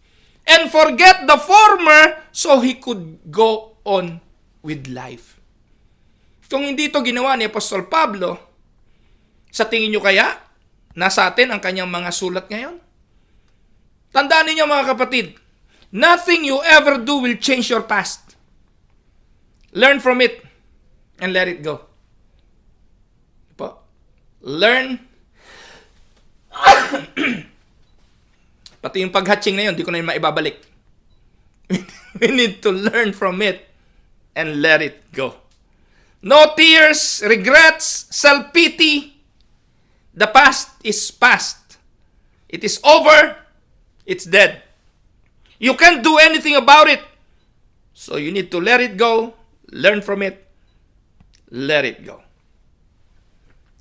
and forget the former so he could go on with life. Kung hindi ito ginawa ni Apostle Pablo, sa tingin nyo kaya, nasa atin ang kanyang mga sulat ngayon? Tandaan niyo mga kapatid, nothing you ever do will change your past. Learn from it and let it go. Learn. Pati yung paghatching na yun, di ko na yun maibabalik. We need to learn from it and let it go. No tears, regrets, self-pity. The past is past. It is over. It's dead. You can't do anything about it. So you need to let it go, learn from it, let it go.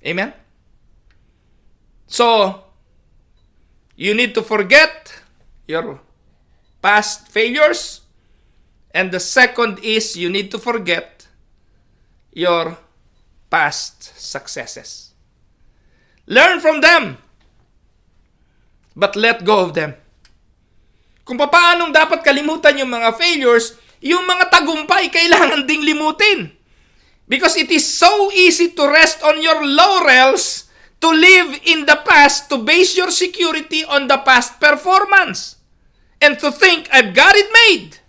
Amen? So, you need to forget your past failures. And the second is you need to forget your past successes. Learn from them, but let go of them. Kung paanong dapat kalimutan yung mga failures, yung mga tagumpay kailangan ding limutin. Because it is so easy to rest on your laurels, to live in the past, to base your security on the past performance. and to think I've got it made.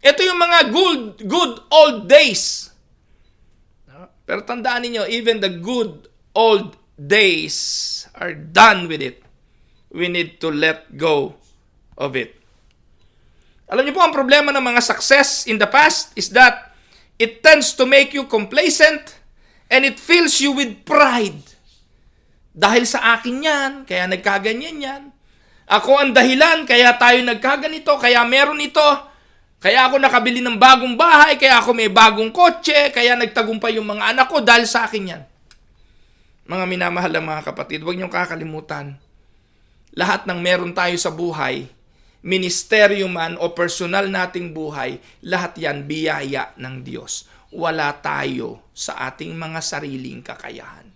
Ito yung mga good old days. Pero tandaan niyo, even the good old days are done with it. We need to let go of it. Alam niyo po, ang problema ng mga success in the past is that it tends to make you complacent and it fills you with pride. Dahil sa akin yan, kaya nagkaganyan yan. Ako ang dahilan, kaya tayo nagkaganito, kaya meron ito. Kaya ako nakabili ng bagong bahay, kaya ako may bagong kotse, kaya nagtagumpay yung mga anak ko dahil sa akin yan. Mga minamahal na mga kapatid, huwag niyong kakalimutan. Lahat ng meron tayo sa buhay, ministeryo man o personal nating buhay, lahat yan biyaya ng Diyos. Wala tayo sa ating mga sariling kakayahan.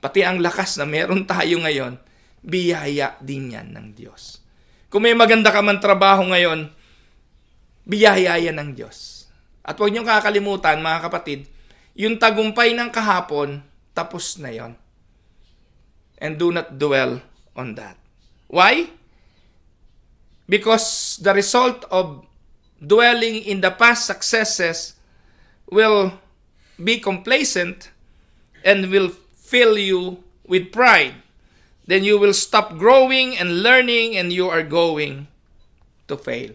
Pati ang lakas na meron tayo ngayon, biyaya din yan ng Diyos. Kung may maganda ka man trabaho ngayon, biyaya yan ng Diyos. At huwag niyong kakalimutan, mga kapatid, yung tagumpay ng kahapon, tapos na yon. And do not dwell on that. Why? Because the result of dwelling in the past successes will be complacent and will fill you with pride. Then you will stop growing and learning and you are going to fail.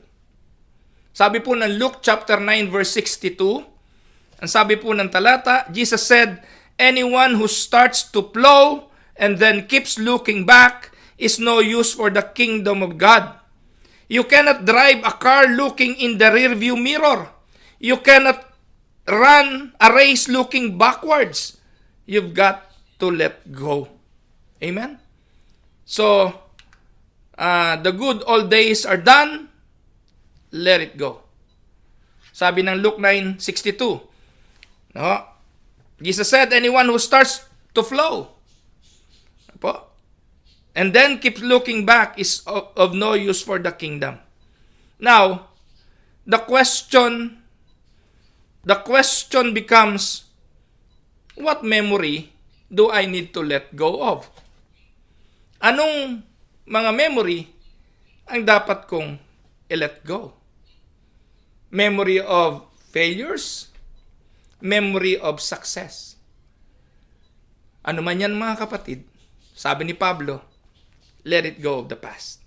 Sabi po ng Luke chapter 9 verse 62, ang sabi po ng talata, Jesus said, anyone who starts to plow and then keeps looking back is no use for the kingdom of God. You cannot drive a car looking in the rearview mirror. You cannot run a race looking backwards. You've got to let go. Amen? So, the good old days are done. Let it go. Sabi ng Luke 9:62. No? Jesus said, anyone who starts to flow and then keeps looking back is of no use for the kingdom. Now, the question becomes, what memory do I need to let go of? Anong mga memory ang dapat kong i-let go? Memory of failures, memory of success. Ano man yan mga kapatid, sabi ni Pablo, let it go of the past.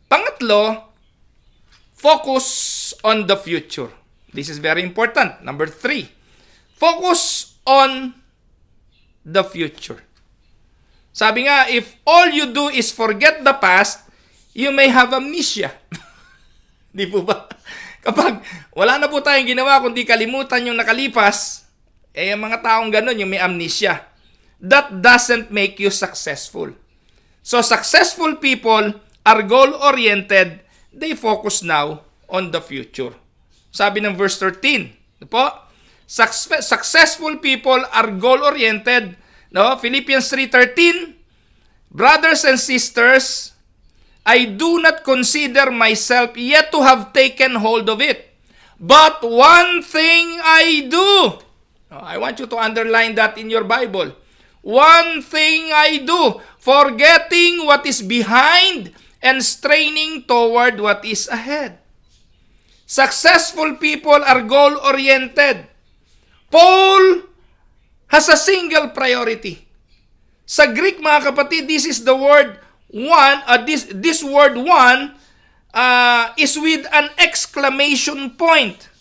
Pangatlo, focus on the future. This is very important. Number 3, focus on the future. Sabi nga, if all you do is forget the past, you may have amnesia. Di po ba? Kapag wala na po tayong ginawa kundi kalimutan yung nakalipas, yung mga taong ganun, yung may amnesia. That doesn't make you successful. So successful people are goal-oriented. They focus now on the future. Sabi ng verse 13, po, successful people are goal-oriented. No? Philippians 3:13, brothers and sisters, I do not consider myself yet to have taken hold of it. But one thing I do. I want you to underline that in your Bible. One thing I do, forgetting what is behind and straining toward what is ahead. Successful people are goal-oriented. Paul has a single priority. Sa Greek, mga kapatid, this is the word one, this word one is with an exclamation point.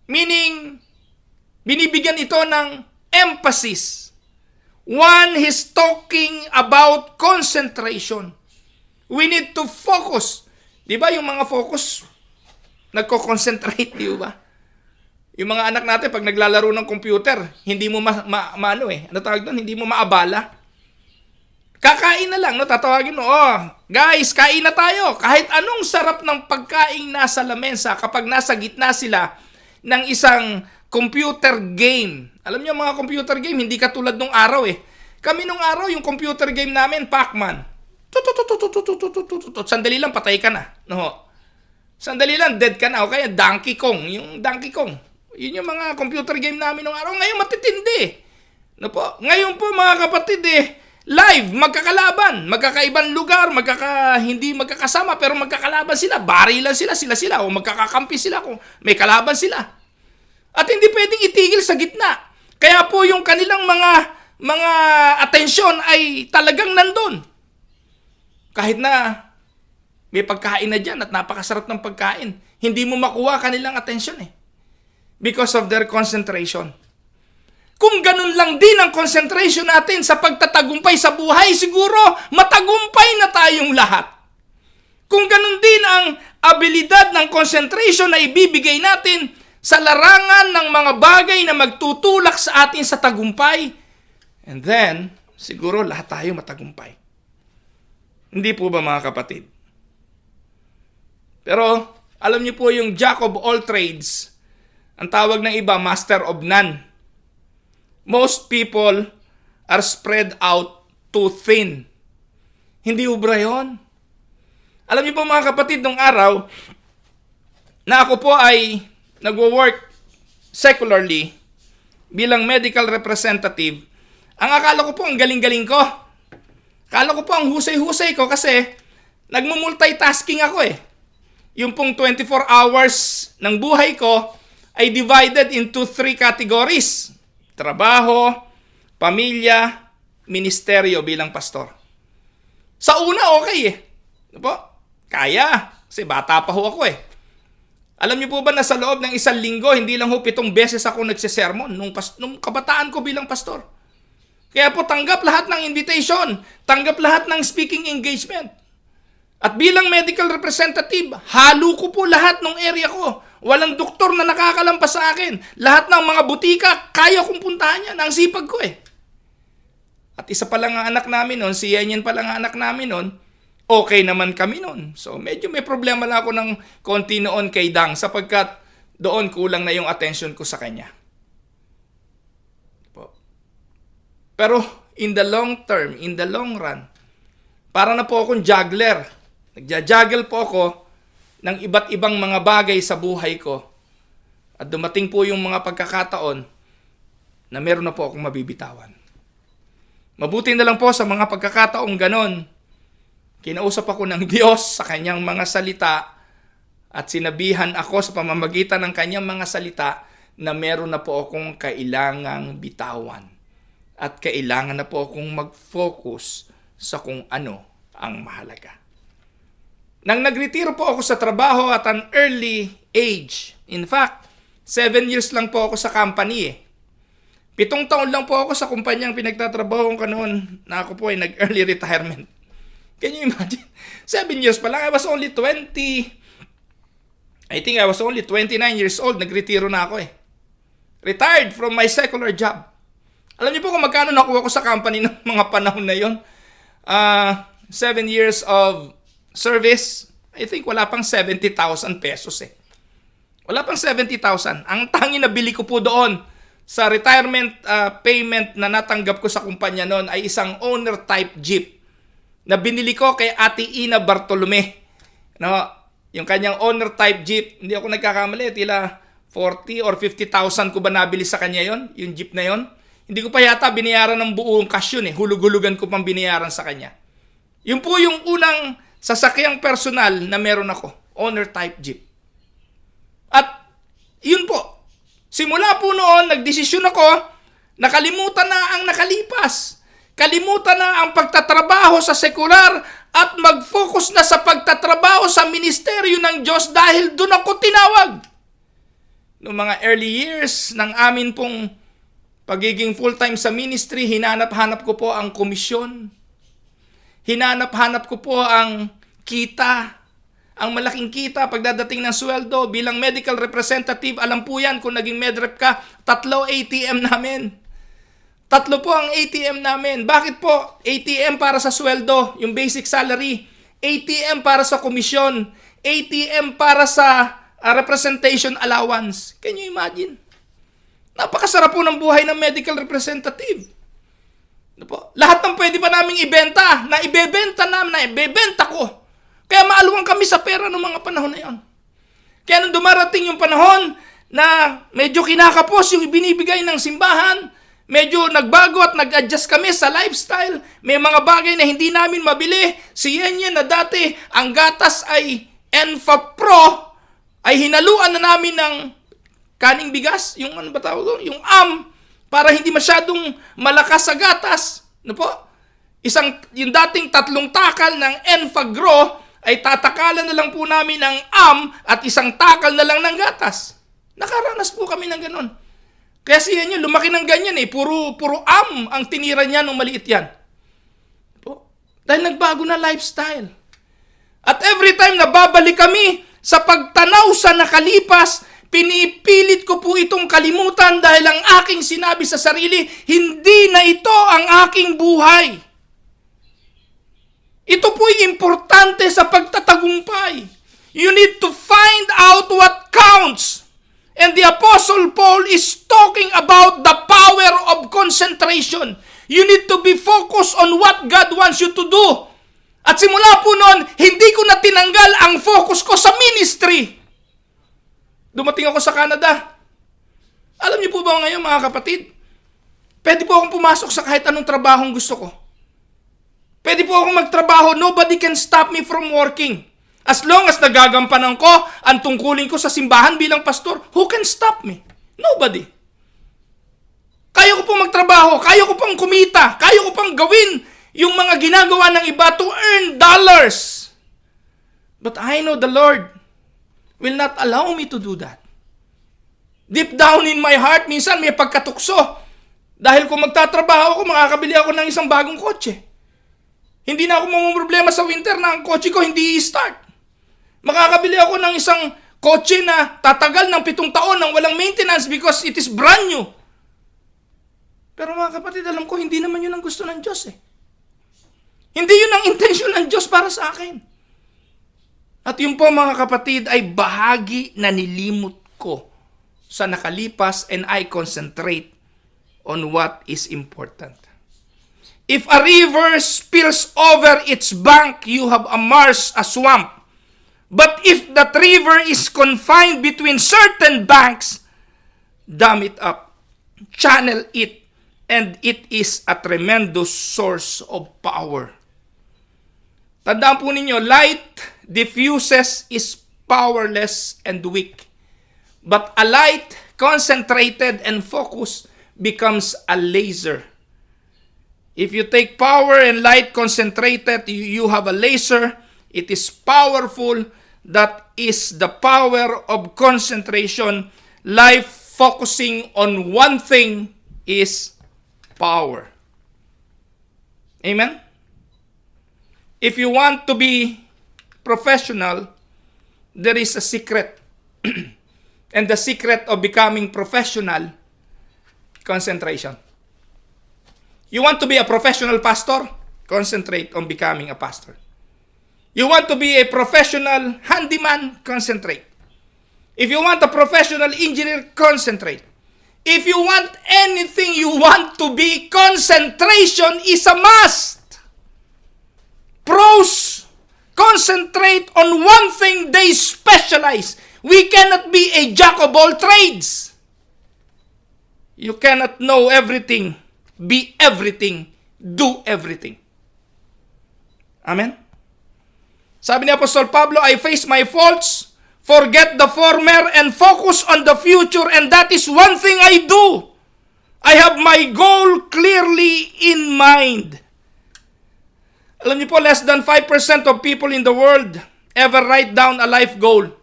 Meaning, binibigyan ito ng emphasis. One, he's talking about concentration. We need to focus. Di ba yung mga focus, nagko-concentrate, di ba? Yung mga anak natin, pag naglalaro ng computer, hindi mo ano tawag doon? Hindi mo maabala. Kakain na lang, no? Tatawagin mo, guys, kain na tayo. Kahit anong sarap ng pagkain nasa lamesa, kapag nasa gitna sila ng isang computer game. Alam niyo, mga computer game, hindi katulad nung araw eh. Kami nung araw, yung computer game namin, Pac-Man. Sandali lang, patay ka na. No? Sandali lang, dead ka na. O kaya Donkey Kong, yung Donkey Kong. Yun yung mga computer game namin nung araw. Ngayon, matitindi. No po? Ngayon po, mga kapatid Live, magkakalaban, magkakaibang lugar, hindi magkakasama, pero magkakalaban sila. Barilan sila, o magkakakampi sila kung may kalaban sila. At hindi pwedeng itigil sa gitna. Kaya po yung kanilang mga atensyon ay talagang nandun. Kahit na may pagkain na dyan at napakasarap ng pagkain, hindi mo makuha kanilang atensyon because of their concentration. Kung ganun lang din ang concentration natin sa pagtatagumpay sa buhay, siguro matagumpay na tayong lahat. Kung ganun din ang abilidad ng concentration na ibibigay natin sa larangan ng mga bagay na magtutulak sa atin sa tagumpay, and then, siguro lahat tayo matagumpay. Hindi po ba mga kapatid? Pero, alam niyo po yung Jack of all trades, ang tawag ng iba, master of none. Most people are spread out too thin. Hindi ubra yun. Alam niyo po mga kapatid, nung araw na ako po ay nagwo-work secularly bilang medical representative, ang akala ko po ang galing-galing ko. Akala ko po ang husay-husay ko kasi nagmumultitasking ako Yung pong 24 hours ng buhay ko ay divided into 3 categories. Trabaho, pamilya, ministeryo bilang pastor. Sa una, okay Kaya. Kasi bata pa ho ako Alam niyo po ba na sa loob ng 1 linggo, hindi lang ho 7 beses ako nagsisermon nung kabataan ko bilang pastor. Kaya po tanggap lahat ng invitation, tanggap lahat ng speaking engagement. At bilang medical representative, halo ko po lahat ng area ko. Walang doktor na nakakalampas sa akin. Lahat ng mga butika, kaya kong puntahan yan. Ang sipag ko At isa pa lang ang anak namin noon, si Yanyan pa lang ang anak namin noon, okay naman kami noon. So medyo may problema lang ako ng konti noon kay Dang sapagkat doon kulang na yung attention ko sa kanya. Pero in the long term, in the long run, para na po akong juggler. Nagja-juggle po ako ng iba't ibang mga bagay sa buhay ko. At dumating po yung mga pagkakataon na meron na po akong mabibitawan. Mabuti na lang po sa mga pagkakataong ganon. Kinausap ako ng Diyos sa kanyang mga salita at sinabihan ako sa pamamagitan ng kanyang mga salita na meron na po akong kailangang bitawan. At kailangan na po akong mag-focus sa kung ano ang mahalaga. Nang nagretiro po ako sa trabaho at an early age, in fact, 7 years lang po ako sa company 7 taon lang po ako sa kumpanyang pinagtatrabaho ko noon na ako po ay nag-early retirement. Can you imagine? 7 years pa lang, I was only 29 years old, nagretiro na ako Retired from my secular job. Alam niyo po kung magkano nakuha ko sa company ng mga panahon na yon? 7 years of service, I think wala pang 70,000 pesos Wala pang 70,000. Ang tanging na bili ko po doon sa retirement payment na natanggap ko sa kumpanya noon ay isang owner type jeep na binili ko kay Ate Ina Bartolome. Yung kanyang owner type jeep, hindi ako nagkakamali, tila 40 or 50,000 ko ba nabili sa kanya yon, yung jeep na yon. Hindi ko pa yata binayaran ng buong cash yun Hulug-hulugan ko pang binayaran sa kanya. Yun po yung unang sasakyang personal na meron ako. Owner type jeep. At yun po. Simula po noon, nagdesisyon ako, nakalimutan na ang nakalipas. Kalimutan na ang pagtatrabaho sa sekular at mag-focus na sa pagtatrabaho sa ministeryo ng Diyos dahil doon ako tinawag. Noong mga early years ng amin pong pagiging full-time sa ministry, hinanap-hanap ko po ang komisyon. Hinanap-hanap ko po ang kita. Ang malaking kita pagdadating ng sweldo bilang medical representative. Alam po yan kung naging medrep ka, 3 ATM namin. 3 po ang ATM namin. Bakit po? ATM para sa sweldo, yung basic salary. ATM para sa komisyon. ATM para sa representation allowance. Can you imagine? Napakasarap po ng buhay ng medical representative. Lahat ng pwede pa naming ibenta, na ibebenta ko. Kaya maaluwang kami sa pera ng mga panahon na yon. Kaya nung dumarating yung panahon na medyo kinakapos yung ibinibigay ng simbahan, medyo nagbago at nag-adjust kami sa lifestyle. May mga bagay na hindi namin mabili. Si Yenyen na dati, ang gatas ay Enfa Pro, ay hinaluan na namin ng kaning bigas, yung ano ba tawag doon? Yung para hindi masyadong malakas sa gatas. Ano po? Yung dating 3 takal ng Enfagro, ay tatakalan na lang po namin ng at 1 takal na lang ng gatas. Nakaranas po kami ng ganun. Kaya siya niya, lumaki ng ganyan eh. Puro ang tinira niya nung maliit yan. Po? Dahil nagbago na lifestyle. At every time na babalik kami sa pagtanaw sa nakalipas, pinipilit ko po itong kalimutan dahil ang aking sinabi sa sarili, hindi na ito ang aking buhay. Ito po'y importante sa pagtatagumpay. You need to find out what counts. And the Apostle Paul is talking about the power of concentration. You need to be focused on what God wants you to do. At simula po noon, hindi ko na tinanggal ang focus ko sa ministry. Dumating ako sa Canada. Alam niyo po ba ngayon mga kapatid? Pwede po akong pumasok sa kahit anong trabahong gusto ko. Pwede po akong magtrabaho. Nobody can stop me from working. As long as nagagampanan ko ang tungkulin ko sa simbahan bilang pastor, who can stop me? Nobody. Kaya ko pong magtrabaho, kaya ko pong kumita, kaya ko pong gawin yung mga ginagawa ng iba to earn dollars. But I know the Lord will not allow me to do that. Deep down in my heart, minsan may pagkatukso. Dahil kung magtatrabaho ako, makakabili ako ng isang bagong kotse. Hindi na ako mamumroblema sa winter na ang kotse ko hindi i-start. Makakabili ako ng isang kotse na tatagal ng 7 taon nang walang maintenance because it is brand new. Pero mga kapatid, alam ko, hindi naman yun ang gusto ng Diyos eh. Hindi yun ang intensyon ng Diyos para sa akin. At yun po mga kapatid ay bahagi na nilimot ko sa nakalipas and I concentrate on what is important. If a river spills over its bank, you have a marsh, a swamp. But if that river is confined between certain banks, dam it up, channel it, and it is a tremendous source of power. Tandaan po ninyo, light diffuses is powerless and weak. But a light concentrated and focused becomes a laser. If you take power and light concentrated, you have a laser. It is powerful. That is the power of concentration. Life focusing on one thing is power. Amen? If you want to be professional, there is a secret. And the secret of becoming professional, concentration. You want to be a professional pastor? Concentrate on becoming a pastor. You want to be a professional handyman? Concentrate. If you want a professional engineer, concentrate. If you want anything you want to be, concentration is a must. Pros, concentrate on one thing, they specialize. We cannot be a jack of all trades. You cannot know everything, be everything, do everything. Amen? Sabi ni Apostol Pablo, I face my faults, forget the former, and focus on the future, and that is one thing I do. I have my goal clearly in mind. Alam niyo po, less than 5% of people in the world ever write down a life goal.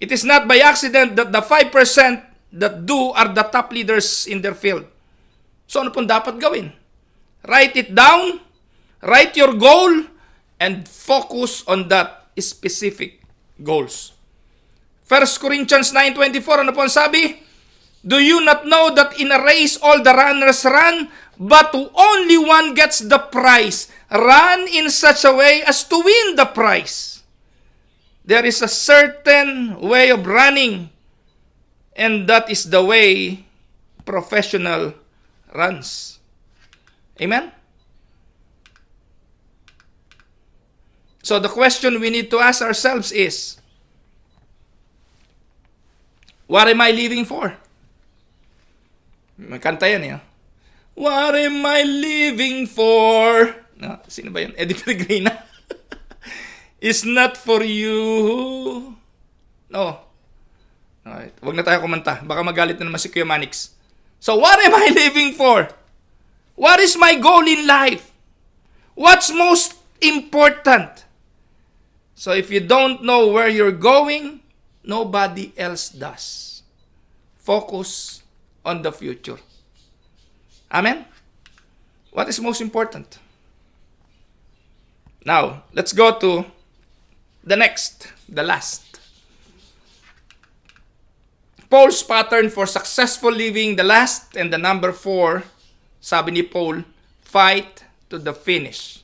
It is not by accident that the 5% that do are the top leaders in their field. So ano pong dapat gawin? Write it down, write your goal, and focus on that specific goals. 1 Corinthians 9:24, ano po ang sabi? Do you not know that in a race all the runners run, but only one gets the prize? Run in such a way as to win the prize. There is a certain way of running, and that is the way professional runs. Amen? So the question we need to ask ourselves is, what am I living for? May kanta yan eh. What am I living for? No, sino ba yun? Eddie Pellegrina. Is not for you. No. Alright. Huwag na tayo kumanta. Baka magalit na naman si Kuya Manix. So, what am I living for? What is my goal in life? What's most important? So, if you don't know where you're going, nobody else does. Focus on the future. Amen? What is most important? Now, let's go to the last. Paul's pattern for successful living, the last, and the number 4, sabi ni Paul, fight to the finish.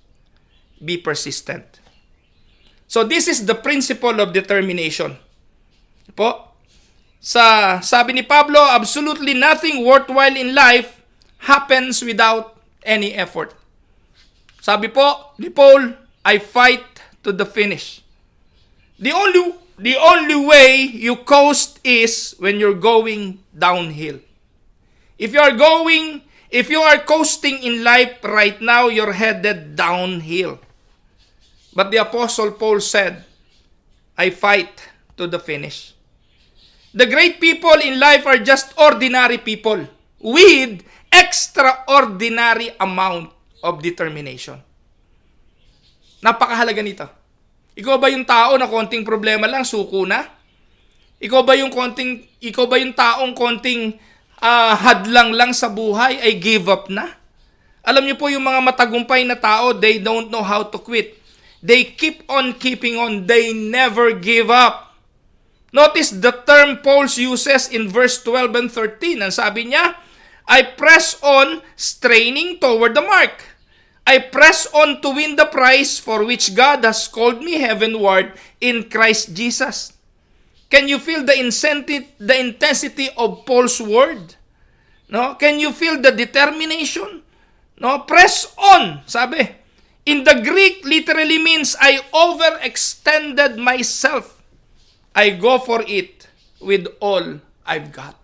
Be persistent. So this is the principle of determination. Po, sabi ni Pablo, absolutely nothing worthwhile in life happens without any effort. Sabi po ni Paul, I fight to the finish. The only way you coast is when you're going downhill. If you are coasting in life right now, you're headed downhill. But the Apostle Paul said, I fight to the finish. The great people in life are just ordinary people with extraordinary amount of determination. Napakahalaga nito. Ikaw ba yung tao na konting problema lang, suko na? Ikaw ba yung taong konting hadlang lang sa buhay ay give up na? Alam niyo po yung mga matagumpay na tao, they don't know how to quit. They keep on keeping on. They never give up. Notice the term Paul uses in verse 12 and 13. Ang sabi niya, I press on, straining toward the mark. I press on to win the prize for which God has called me heavenward in Christ Jesus. Can you feel the intensity of Paul's word? No? Can you feel the determination? No? Press on, sabi. In the Greek, literally means I overextended myself. I go for it with all I've got.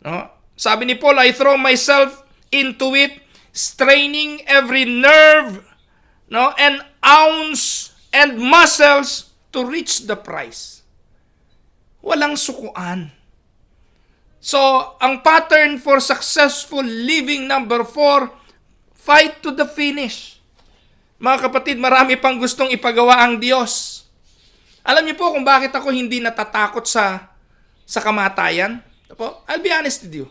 No? Sabi ni Paul, I throw myself into it, straining every nerve, no, and ounce and muscles to reach the prize. Walang sukuan. So, ang pattern for successful living number 4, fight to the finish. Mga kapatid, marami pang gustong ipagawa ang Diyos. Alam niyo po kung bakit ako hindi natatakot sa kamatayan? I'll be honest with you.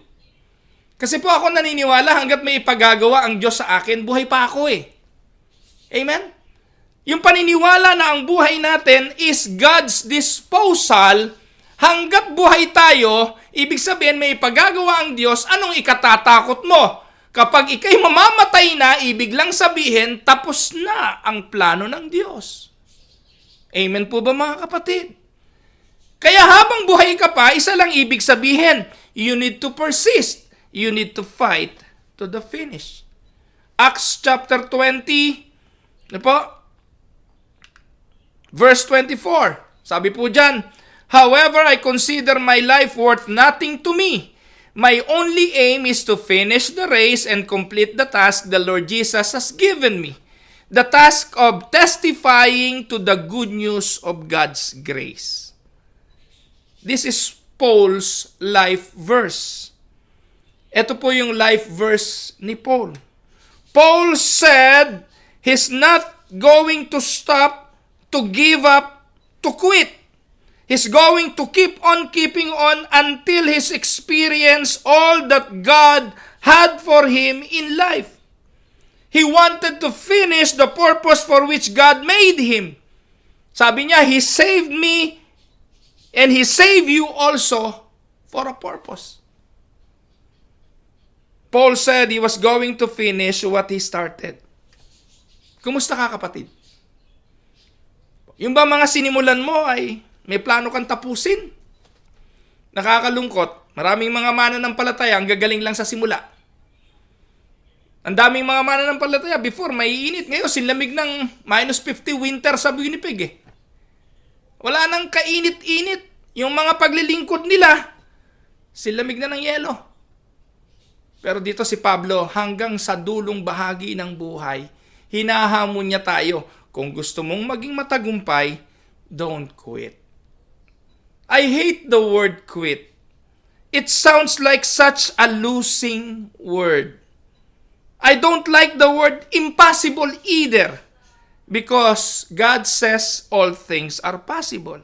Kasi po ako naniniwala hanggat may ipagagawa ang Diyos sa akin, buhay pa ako eh. Amen? Yung paniniwala na ang buhay natin is God's disposal, hanggat buhay tayo, ibig sabihin may ipagagawa ang Diyos, anong ikatatakot mo? Kapag ikay mamamatay na, ibig lang sabihin, tapos na ang plano ng Diyos. Amen po ba mga kapatid? Kaya habang buhay ka pa, isa lang ibig sabihin, you need to persist. You need to fight to the finish. Acts chapter 20, verse 24. Sabi po dyan, however, I consider my life worth nothing to me. My only aim is to finish the race and complete the task the Lord Jesus has given me. The task of testifying to the good news of God's grace. This is Paul's life verse. Ito po yung life verse ni Paul. Paul said he's not going to stop, to give up, to quit. He's going to keep on keeping on until he's experienced all that God had for him in life. He wanted to finish the purpose for which God made him. Sabi niya, He saved me and He saved you also for a purpose. Paul said he was going to finish what he started. Kumusta ka kapatid? Yung ba mga sinimulan mo ay may plano kang tapusin? Nakakalungkot. Maraming mga mananampalataya ang gagaling lang sa simula. Ang daming mga mananampalataya before may init. Ngayon sinlamig ng -50 winter sa Winnipeg eh. Wala nang kainit-init. Yung mga paglilingkod nila, sinlamig na ng yelo. Pero dito si Pablo, hanggang sa dulong bahagi ng buhay, hinahamon niya tayo. Kung gusto mong maging matagumpay, don't quit. I hate the word quit. It sounds like such a losing word. I don't like the word impossible either, because God says all things are possible.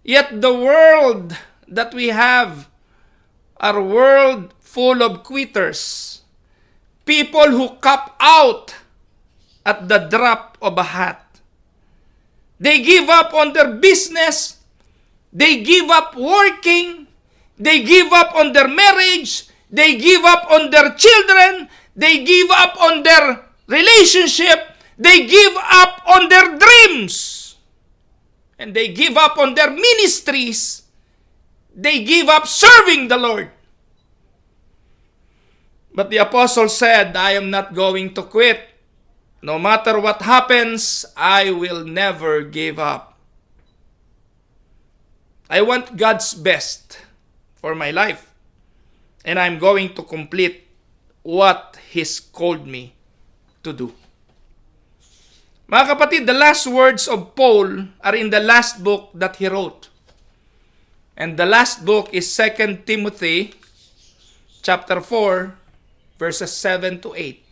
Yet the world that we have are a world full of quitters. People who cop out at the drop of a hat. They give up on their business. They give up working. They give up on their marriage. They give up on their children. They give up on their relationship. They give up on their dreams. And they give up on their ministries. They give up serving the Lord. But the apostle said, I am not going to quit. No matter what happens, I will never give up. I want God's best for my life. And I'm going to complete what He's called me to do. Mga kapatid, the last words of Paul are in the last book that he wrote. And the last book is 2 Timothy chapter 4, verses 7 to 8.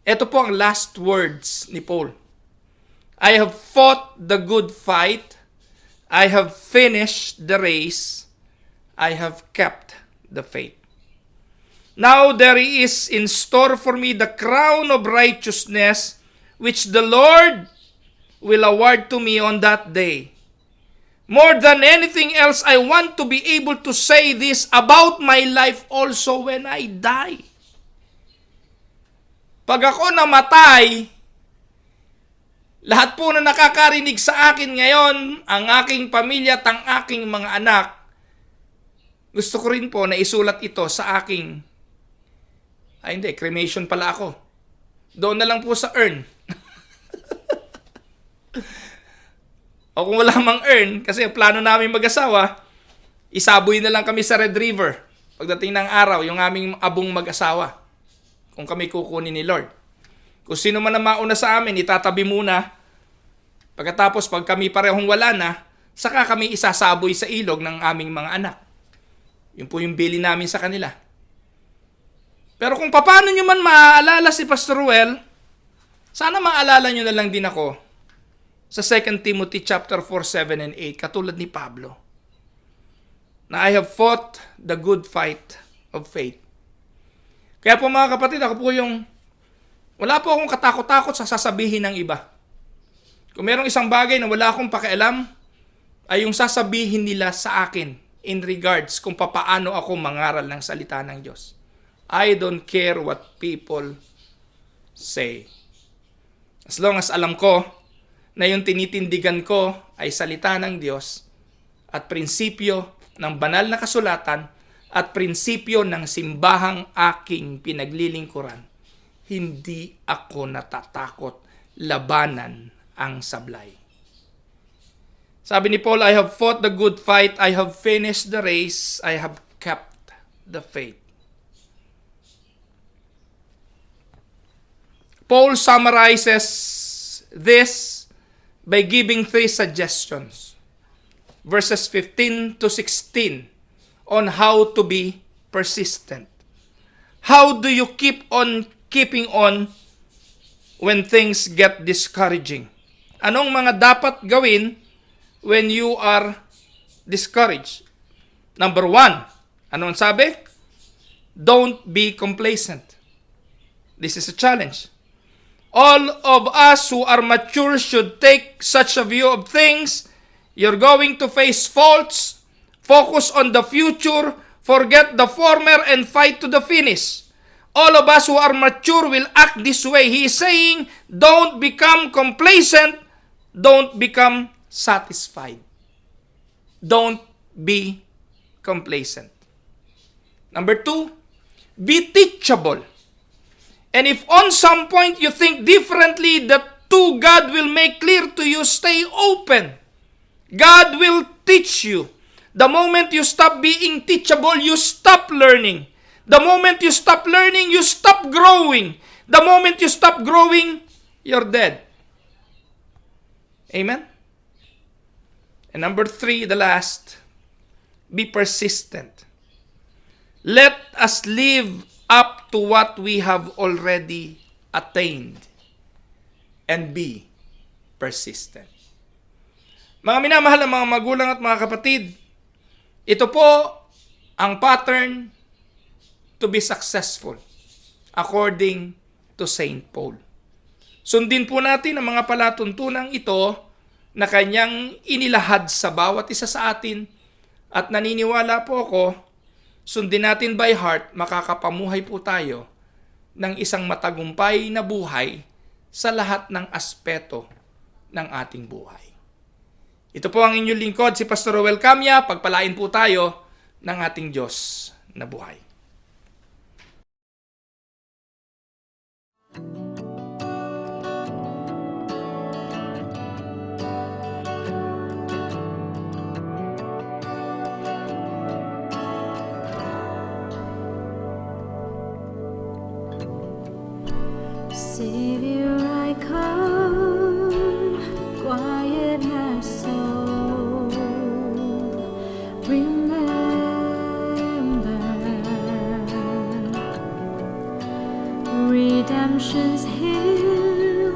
Ito po ang last words ni Paul. I have fought the good fight. I have finished the race. I have kept the faith. Now there is in store for me the crown of righteousness, which the Lord will award to me on that day. More than anything else, I want to be able to say this about my life also when I die. Pag ako namatay, lahat po na nakakarinig sa akin ngayon, ang aking pamilya at ang aking mga anak, gusto ko rin po na isulat ito sa aking, cremation pala ako. Doon na lang po sa urn. O kung wala mang urn, kasi plano namin mag-asawa, isaboy na lang kami sa Red River. Pagdating ng araw, yung aming abong mag-asawa. Kung kami kukunin ni Lord. Kung sino man ang mauna sa amin, itatabi muna. Pagkatapos, pag kami parehong wala na, saka kami isasaboy sa ilog ng aming mga anak. Yun po yung bili namin sa kanila. Pero kung paano nyo man maaalala si Pastor Ruel, sana maalala nyo na lang din ako sa 2 Timothy chapter 4, 7, and 8, katulad ni Pablo, na I have fought the good fight of faith. Kaya po mga kapatid, ako po wala po akong katakot-takot sa sasabihin ng iba. Kung merong isang bagay na wala akong pakialam, ay yung sasabihin nila sa akin in regards kung papaano ako mangaral ng salita ng Diyos. I don't care what people say. As long as alam ko na yung tinitindigan ko ay salita ng Diyos at prinsipyo ng banal na kasulatan at prinsipyo ng simbahang aking pinaglilingkuran, hindi ako natatakot labanan ang sablay. Sabi ni Paul, I have fought the good fight, I have finished the race, I have kept the faith. Paul summarizes this by giving 3 suggestions. Verses 15 to 16 on how to be persistent. How do you keep on keeping on when things get discouraging? Anong mga dapat gawin when you are discouraged? Number 1, anong sabi? Don't be complacent. This is a challenge. All of us who are mature should take such a view of things. You're going to face faults. Focus on the future. Forget the former and fight to the finish. All of us who are mature will act this way. He is saying, don't become complacent. Don't become satisfied. Don't be complacent. Number 2, be teachable. And if on some point you think differently, that too God will make clear to you, stay open. God will teach you. The moment you stop being teachable, you stop learning. The moment you stop learning, you stop growing. The moment you stop growing, you're dead. Amen? And number 3, the last, be persistent. Let us live up to what we have already attained and be persistent. Mga minamahal na mga magulang at mga kapatid, ito po ang pattern to be successful according to Saint Paul. Sundin po natin ang mga palatuntunang ito na kanyang inilahad sa bawat isa sa atin at naniniwala po ako, sundin natin by heart, makakapamuhay po tayo ng isang matagumpay na buhay sa lahat ng aspeto ng ating buhay. Ito po ang inyong lingkod, si Pastor Roel Camia. Pagpalain po tayo ng ating Diyos na buhay. Savior, I come, quiet my soul. Remember, redemption's hill,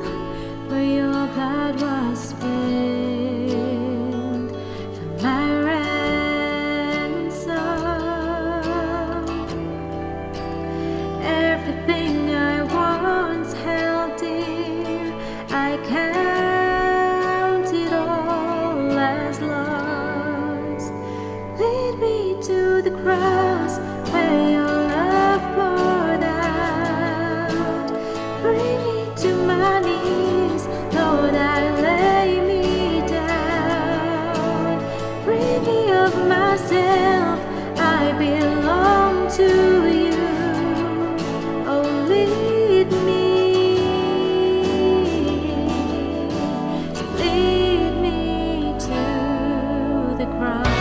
where your blood was spilled for my ransom. Everything I once held dear, I count it all as lost. Lead me to the cross where your love poured out. Bring me to my knees, Lord, I lay me down. Rid me of myself, I belong to you. Oh, lead me to the cross.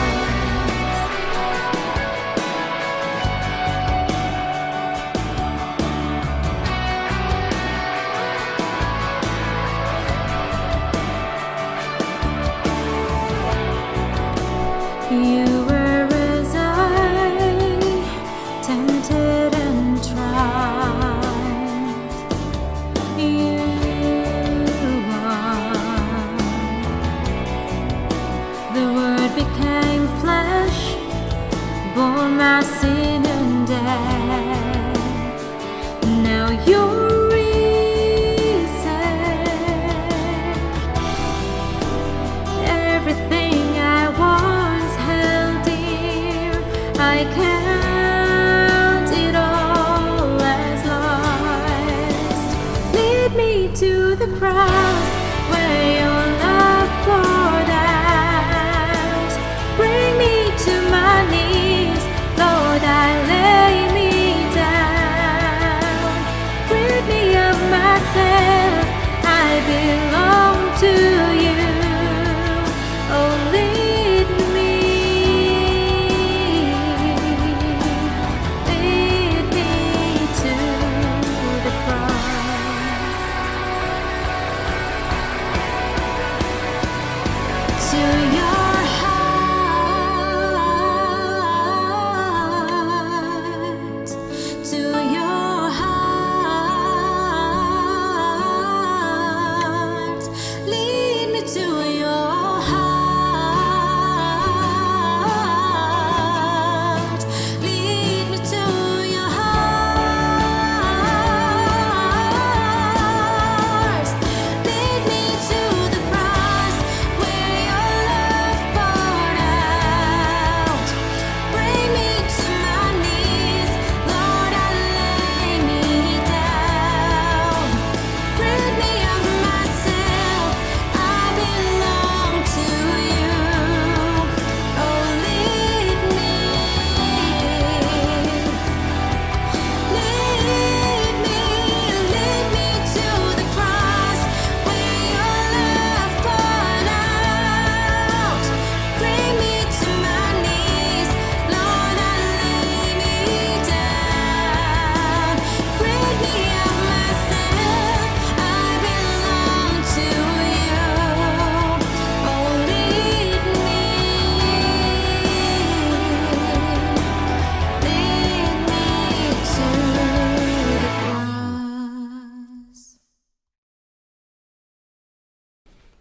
You were as I, tempted and tried. You won. The Word became flesh, bore my sin and death. Now you're risen. Everything I once held dear, I count it all as lost. Lead me to the cross where your love poured out. Bring me to my knees, Lord, I lay me down. Rid me of myself, I belong to you. Oh, lead me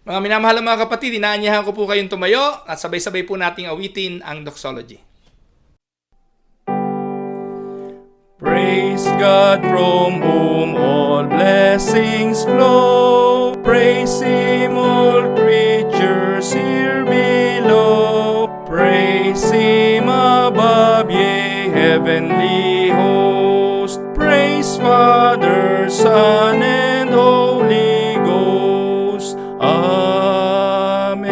Mga minamahal na mga kapatid, inaanyahan ko po kayong tumayo at sabay-sabay po nating awitin ang doxology. Praise God from whom all blessings flow. Praise Him all creatures here below. Praise Him above, yea, heavenly host. Praise Father, Son, and Holy Ghost. Amen.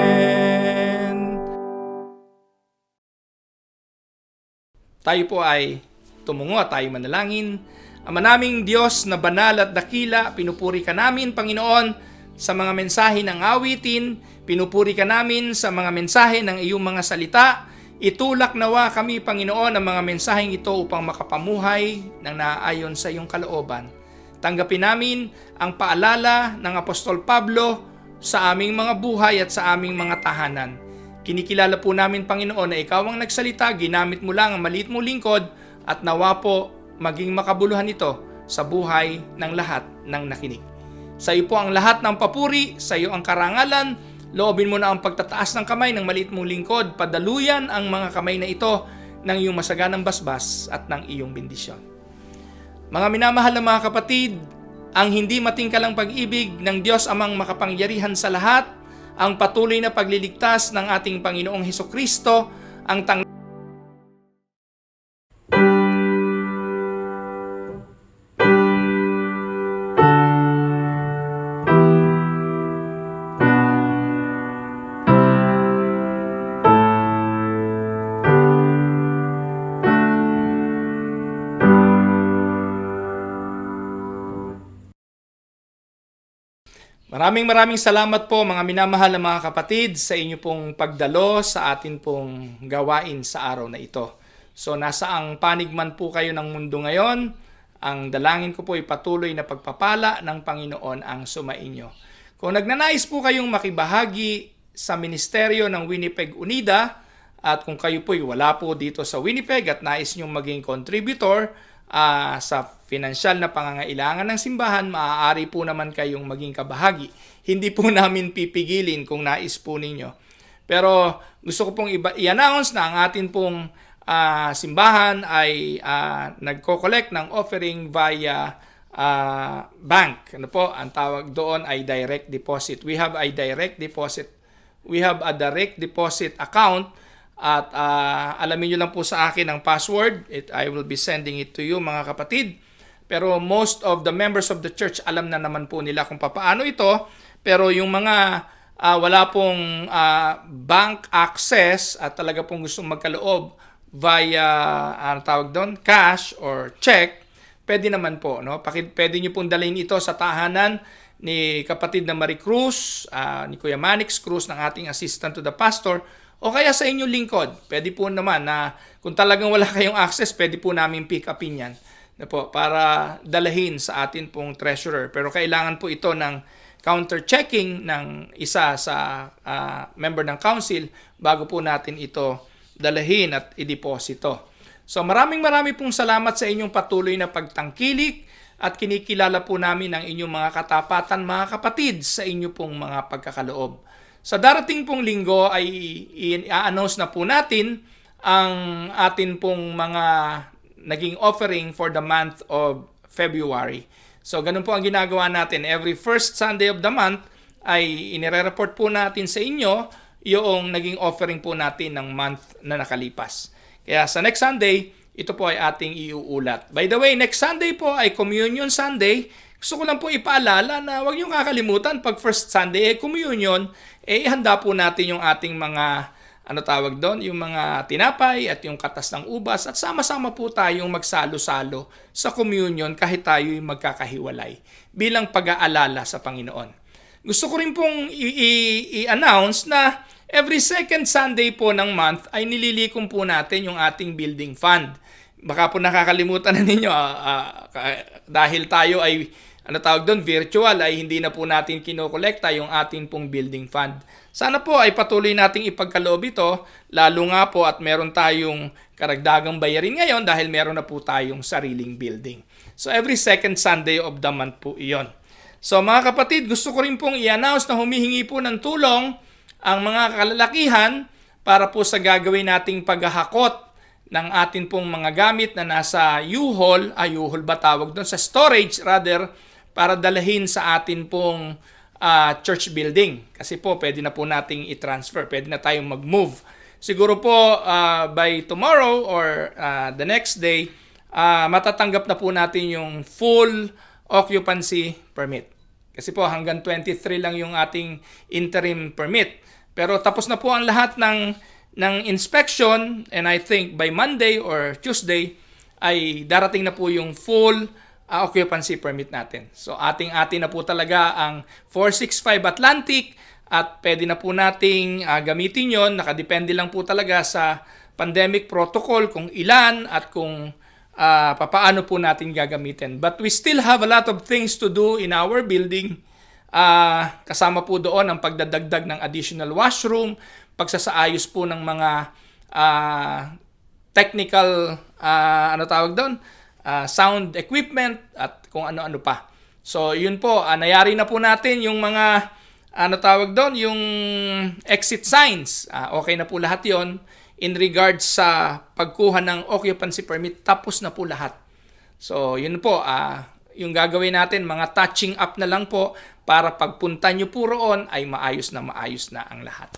Tayo po ay tumungo at tayo manalangin. Ama naming Diyos na banal at dakila, pinupuri ka namin, Panginoon, sa mga mensahe ng awitin, pinupuri ka namin sa mga mensahe ng iyong mga salita. Itulak nawa kami, Panginoon, ang mga mensaheng ito upang makapamuhay ng naaayon sa iyong kalooban. Tanggapin namin ang paalala ng Apostol Pablo sa aming mga buhay at sa aming mga tahanan. Kinikilala po namin, Panginoon, na ikaw ang nagsalita, ginamit mo lang ang maliit mong lingkod, at nawa po maging makabuluhan ito sa buhay ng lahat ng nakinig. Sa iyo po ang lahat ng papuri, sa iyo ang karangalan, loobin mo na ang pagtataas ng kamay ng maliit mong lingkod, padaluyan ang mga kamay na ito ng iyong masaganang basbas at ng iyong bendisyon. Mga minamahal na mga kapatid, ang hindi matingkalang pag-ibig ng Diyos Amang makapangyarihan sa lahat, ang patuloy na pagliligtas ng ating Panginoong Hesukristo, ang Maraming salamat po mga minamahal na mga kapatid sa inyo pong pagdalo sa atin pong gawain sa araw na ito. So nasa ang panig man po kayo ng mundo ngayon, ang dalangin ko po ay patuloy na pagpapala ng Panginoon ang sumainyo. Kung nagnanais po kayong makibahagi sa ministeryo ng Winnipeg Unida at kung kayo po ay wala po dito sa Winnipeg at nais nyong maging contributor sa pinansyal na pangangailangan ng simbahan, maaari po naman kayong maging kabahagi. Hindi po namin pipigilin kung nais po ninyo. Pero gusto ko pong i-announce na ang atin pong simbahan ay nagko-collect ng offering via bank. Ano po? Ang tawag doon ay direct deposit. We have a direct deposit. We have a direct deposit account. At alamin nyo lang po sa akin ang password. I will be sending it to you mga kapatid. Pero most of the members of the church alam na naman po nila kung paano ito. Pero yung mga wala pong bank access at talaga pong gustong magkaloob via tawag doon, cash or check, pwede naman po. No? Pwede nyo pong dalhin ito sa tahanan ni kapatid na Marie Cruz, ni Kuya Manix Cruz ng ating assistant to the pastor, o kaya sa inyong lingkod. Pwede po naman na kung talagang wala kayong access, pwede po namin pick upin yan na po, para dalahin sa atin pong treasurer. Pero kailangan po ito ng counter-checking ng isa sa member ng council bago po natin ito dalahin at ideposito. So marami pong salamat sa inyong patuloy na pagtangkilik at kinikilala po namin ang inyong mga katapatan mga kapatid sa inyo pong mga pagkakaloob. Sa darating pong linggo ay i-announce na po natin ang atin pong mga naging offering for the month of February. So ganun po ang ginagawa natin. Every first Sunday of the month ay inire-report po natin sa inyo yung naging offering po natin ng month na nakalipas. Kaya sa next Sunday, ito po ay ating iuulat. By the way, next Sunday po ay Communion Sunday. Gusto ko lang po ipaalala na huwag niyong kakalimutan pag first Sunday communion, ihanda po natin yung ating mga yung mga tinapay at yung katas ng ubas at sama-sama po tayong magsalo-salo sa communion kahit tayo'y magkakahiwalay bilang pag-aalala sa Panginoon. Gusto ko rin pong i-announce na every second Sunday po ng month ay nililikom po natin yung ating building fund. Baka po nakakalimutan na ninyo dahil tayo ay virtual ay hindi na po natin kinokolekta yung ating pong building fund. Sana po ay patuloy nating ipagkaloob ito, lalo nga po at meron tayong karagdagang bayarin ngayon dahil meron na po tayong sariling building. So every second Sunday of the month po iyon. So mga kapatid, gusto ko rin pong i-announce na humihingi po ng tulong ang mga kalalakihan para po sa gagawin nating paghahakot ng atin pong mga gamit na nasa U-Haul, U-Haul ba tawag doon? Sa storage rather, para dalahin sa atin pong church building. Kasi po pwede na po nating i-transfer, pwede na tayong mag-move. Siguro po by tomorrow or the next day, matatanggap na po natin yung full occupancy permit. Kasi po hanggang 23 lang yung ating interim permit. Pero tapos na po ang lahat ng inspection, and I think by Monday or Tuesday ay darating na po yung full occupancy permit natin. So ating-atin na po talaga ang 465 Atlantic at pwede na po nating gamitin yon. Nakadepende lang po talaga sa pandemic protocol kung ilan at kung papaano po natin gagamitin. But we still have a lot of things to do in our building. Kasama po doon ang pagdadagdag ng additional washroom, pagsasaayos po ng mga technical, sound equipment at kung ano-ano pa. So yun po, nayari na po natin yung mga, yung exit signs. Okay na po lahat yon in regards sa pagkuha ng occupancy permit, tapos na po lahat. So, yun po, yung gagawin natin, mga touching up na lang po para pagpunta nyo po roon ay maayos na ang lahat.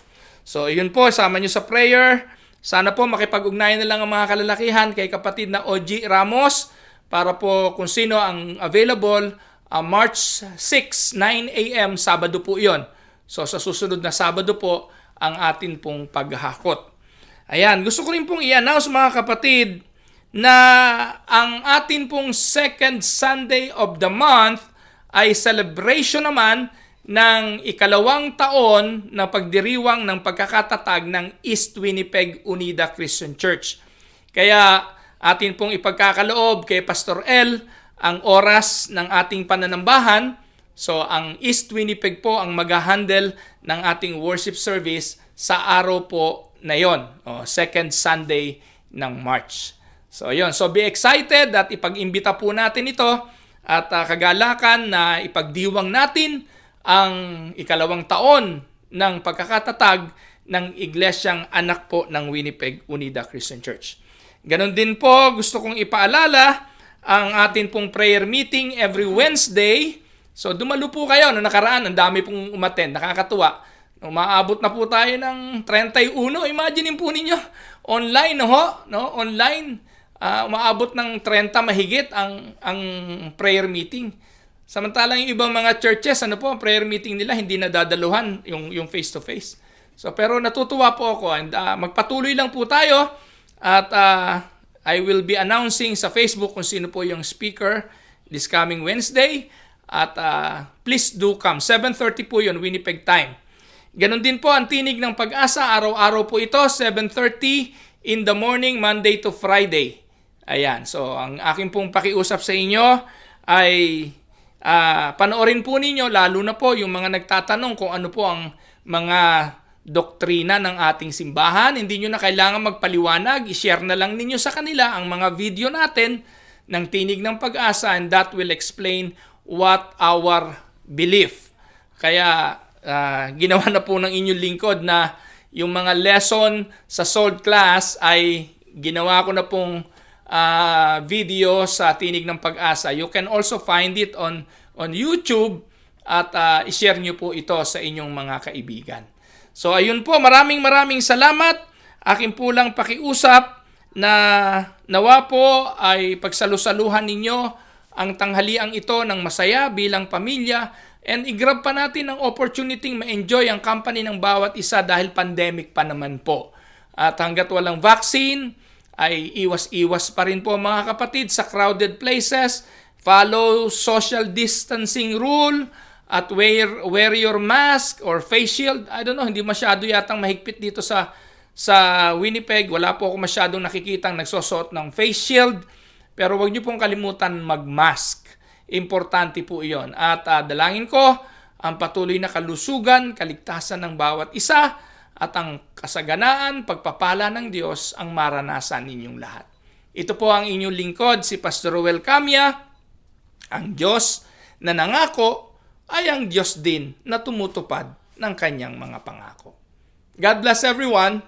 So, yun po, sama nyo sa prayer. Sana po makipag-ugnayan na lang ang mga kalalakihan kay kapatid na OG Ramos para po kung sino ang available, March 6, 9 a.m., Sabado po yon. So, sa susunod na Sabado po, ang atin pong paghahakot. Ayan, gusto ko rin pong i-announce mga kapatid na ang atin pong second Sunday of the month ay celebration naman ng ikalawang taon na pagdiriwang ng pagkakatatag ng East Winnipeg Unida Christian Church. Kaya atin pong ipagkakaloob kay Pastor L ang oras ng ating pananambahan. So ang East Winnipeg po ang mag-handle ng ating worship service sa araw po na yon, second Sunday ng March. So yon, so be excited at ipag-imbita po natin ito at kagalakan na ipagdiwang natin ang ikalawang taon ng pagkakatatag ng iglesyang anak po ng Winnipeg Unida Christian Church. Ganon din po, gusto kong ipaalala ang atin pong prayer meeting every Wednesday. So dumalo po kayo, no nakaraan, ang dami pong umattend, nakakatuwa. Umaabot na po tayo ng 31. Imagine po ninyo, online online. Umaabot ng 30 mahigit ang prayer meeting. Samantalang yung ibang mga churches, ang prayer meeting nila hindi nadadaluhan yung face to face. So pero natutuwa po ako and magpatuloy lang po tayo at I will be announcing sa Facebook kung sino po yung speaker this coming Wednesday at please do come. 7:30 po yun, Winnipeg time. Ganon din po ang Tinig ng Pag-asa. Araw-araw po ito, 7:30 in the morning, Monday to Friday. Ayan. So, ang aking pong pakiusap sa inyo ay panoorin po ninyo, lalo na po yung mga nagtatanong kung ano po ang mga doktrina ng ating simbahan. Hindi nyo na kailangan magpaliwanag. I-share na lang ninyo sa kanila ang mga video natin ng Tinig ng Pag-asa and that will explain what our belief. Kaya, ginawa na po ng inyong lingkod na yung mga lesson sa Sold class ay ginawa ko na pong video sa Tinig ng Pag-asa. You can also find it on YouTube at i-share nyo po ito sa inyong mga kaibigan. So ayun po, maraming salamat. Akin po lang pakiusap na nawa po ay pagsalusaluhan ninyo ang tanghaliang ito ng masaya bilang pamilya. And i-grab pa natin ang opportunity ma-enjoy ang company ng bawat isa dahil pandemic pa naman po. At hanggat walang vaccine, ay iwas-iwas pa rin po mga kapatid sa crowded places. Follow social distancing rule at wear your mask or face shield. I don't know, hindi masyado yatang mahigpit dito sa Winnipeg. Wala po ako masyadong nakikitang nagsusuot ng face shield. Pero wag niyo pong kalimutan mag-mask. Importante po iyon. At dalangin ko ang patuloy na kalusugan, kaligtasan ng bawat isa at ang kasaganaan, pagpapala ng Diyos ang maranasan ninyong lahat. Ito po ang inyong lingkod, si Pastor Roel Camia, ang Diyos na nangako ay ang Diyos din na tumutupad ng kanyang mga pangako. God bless everyone.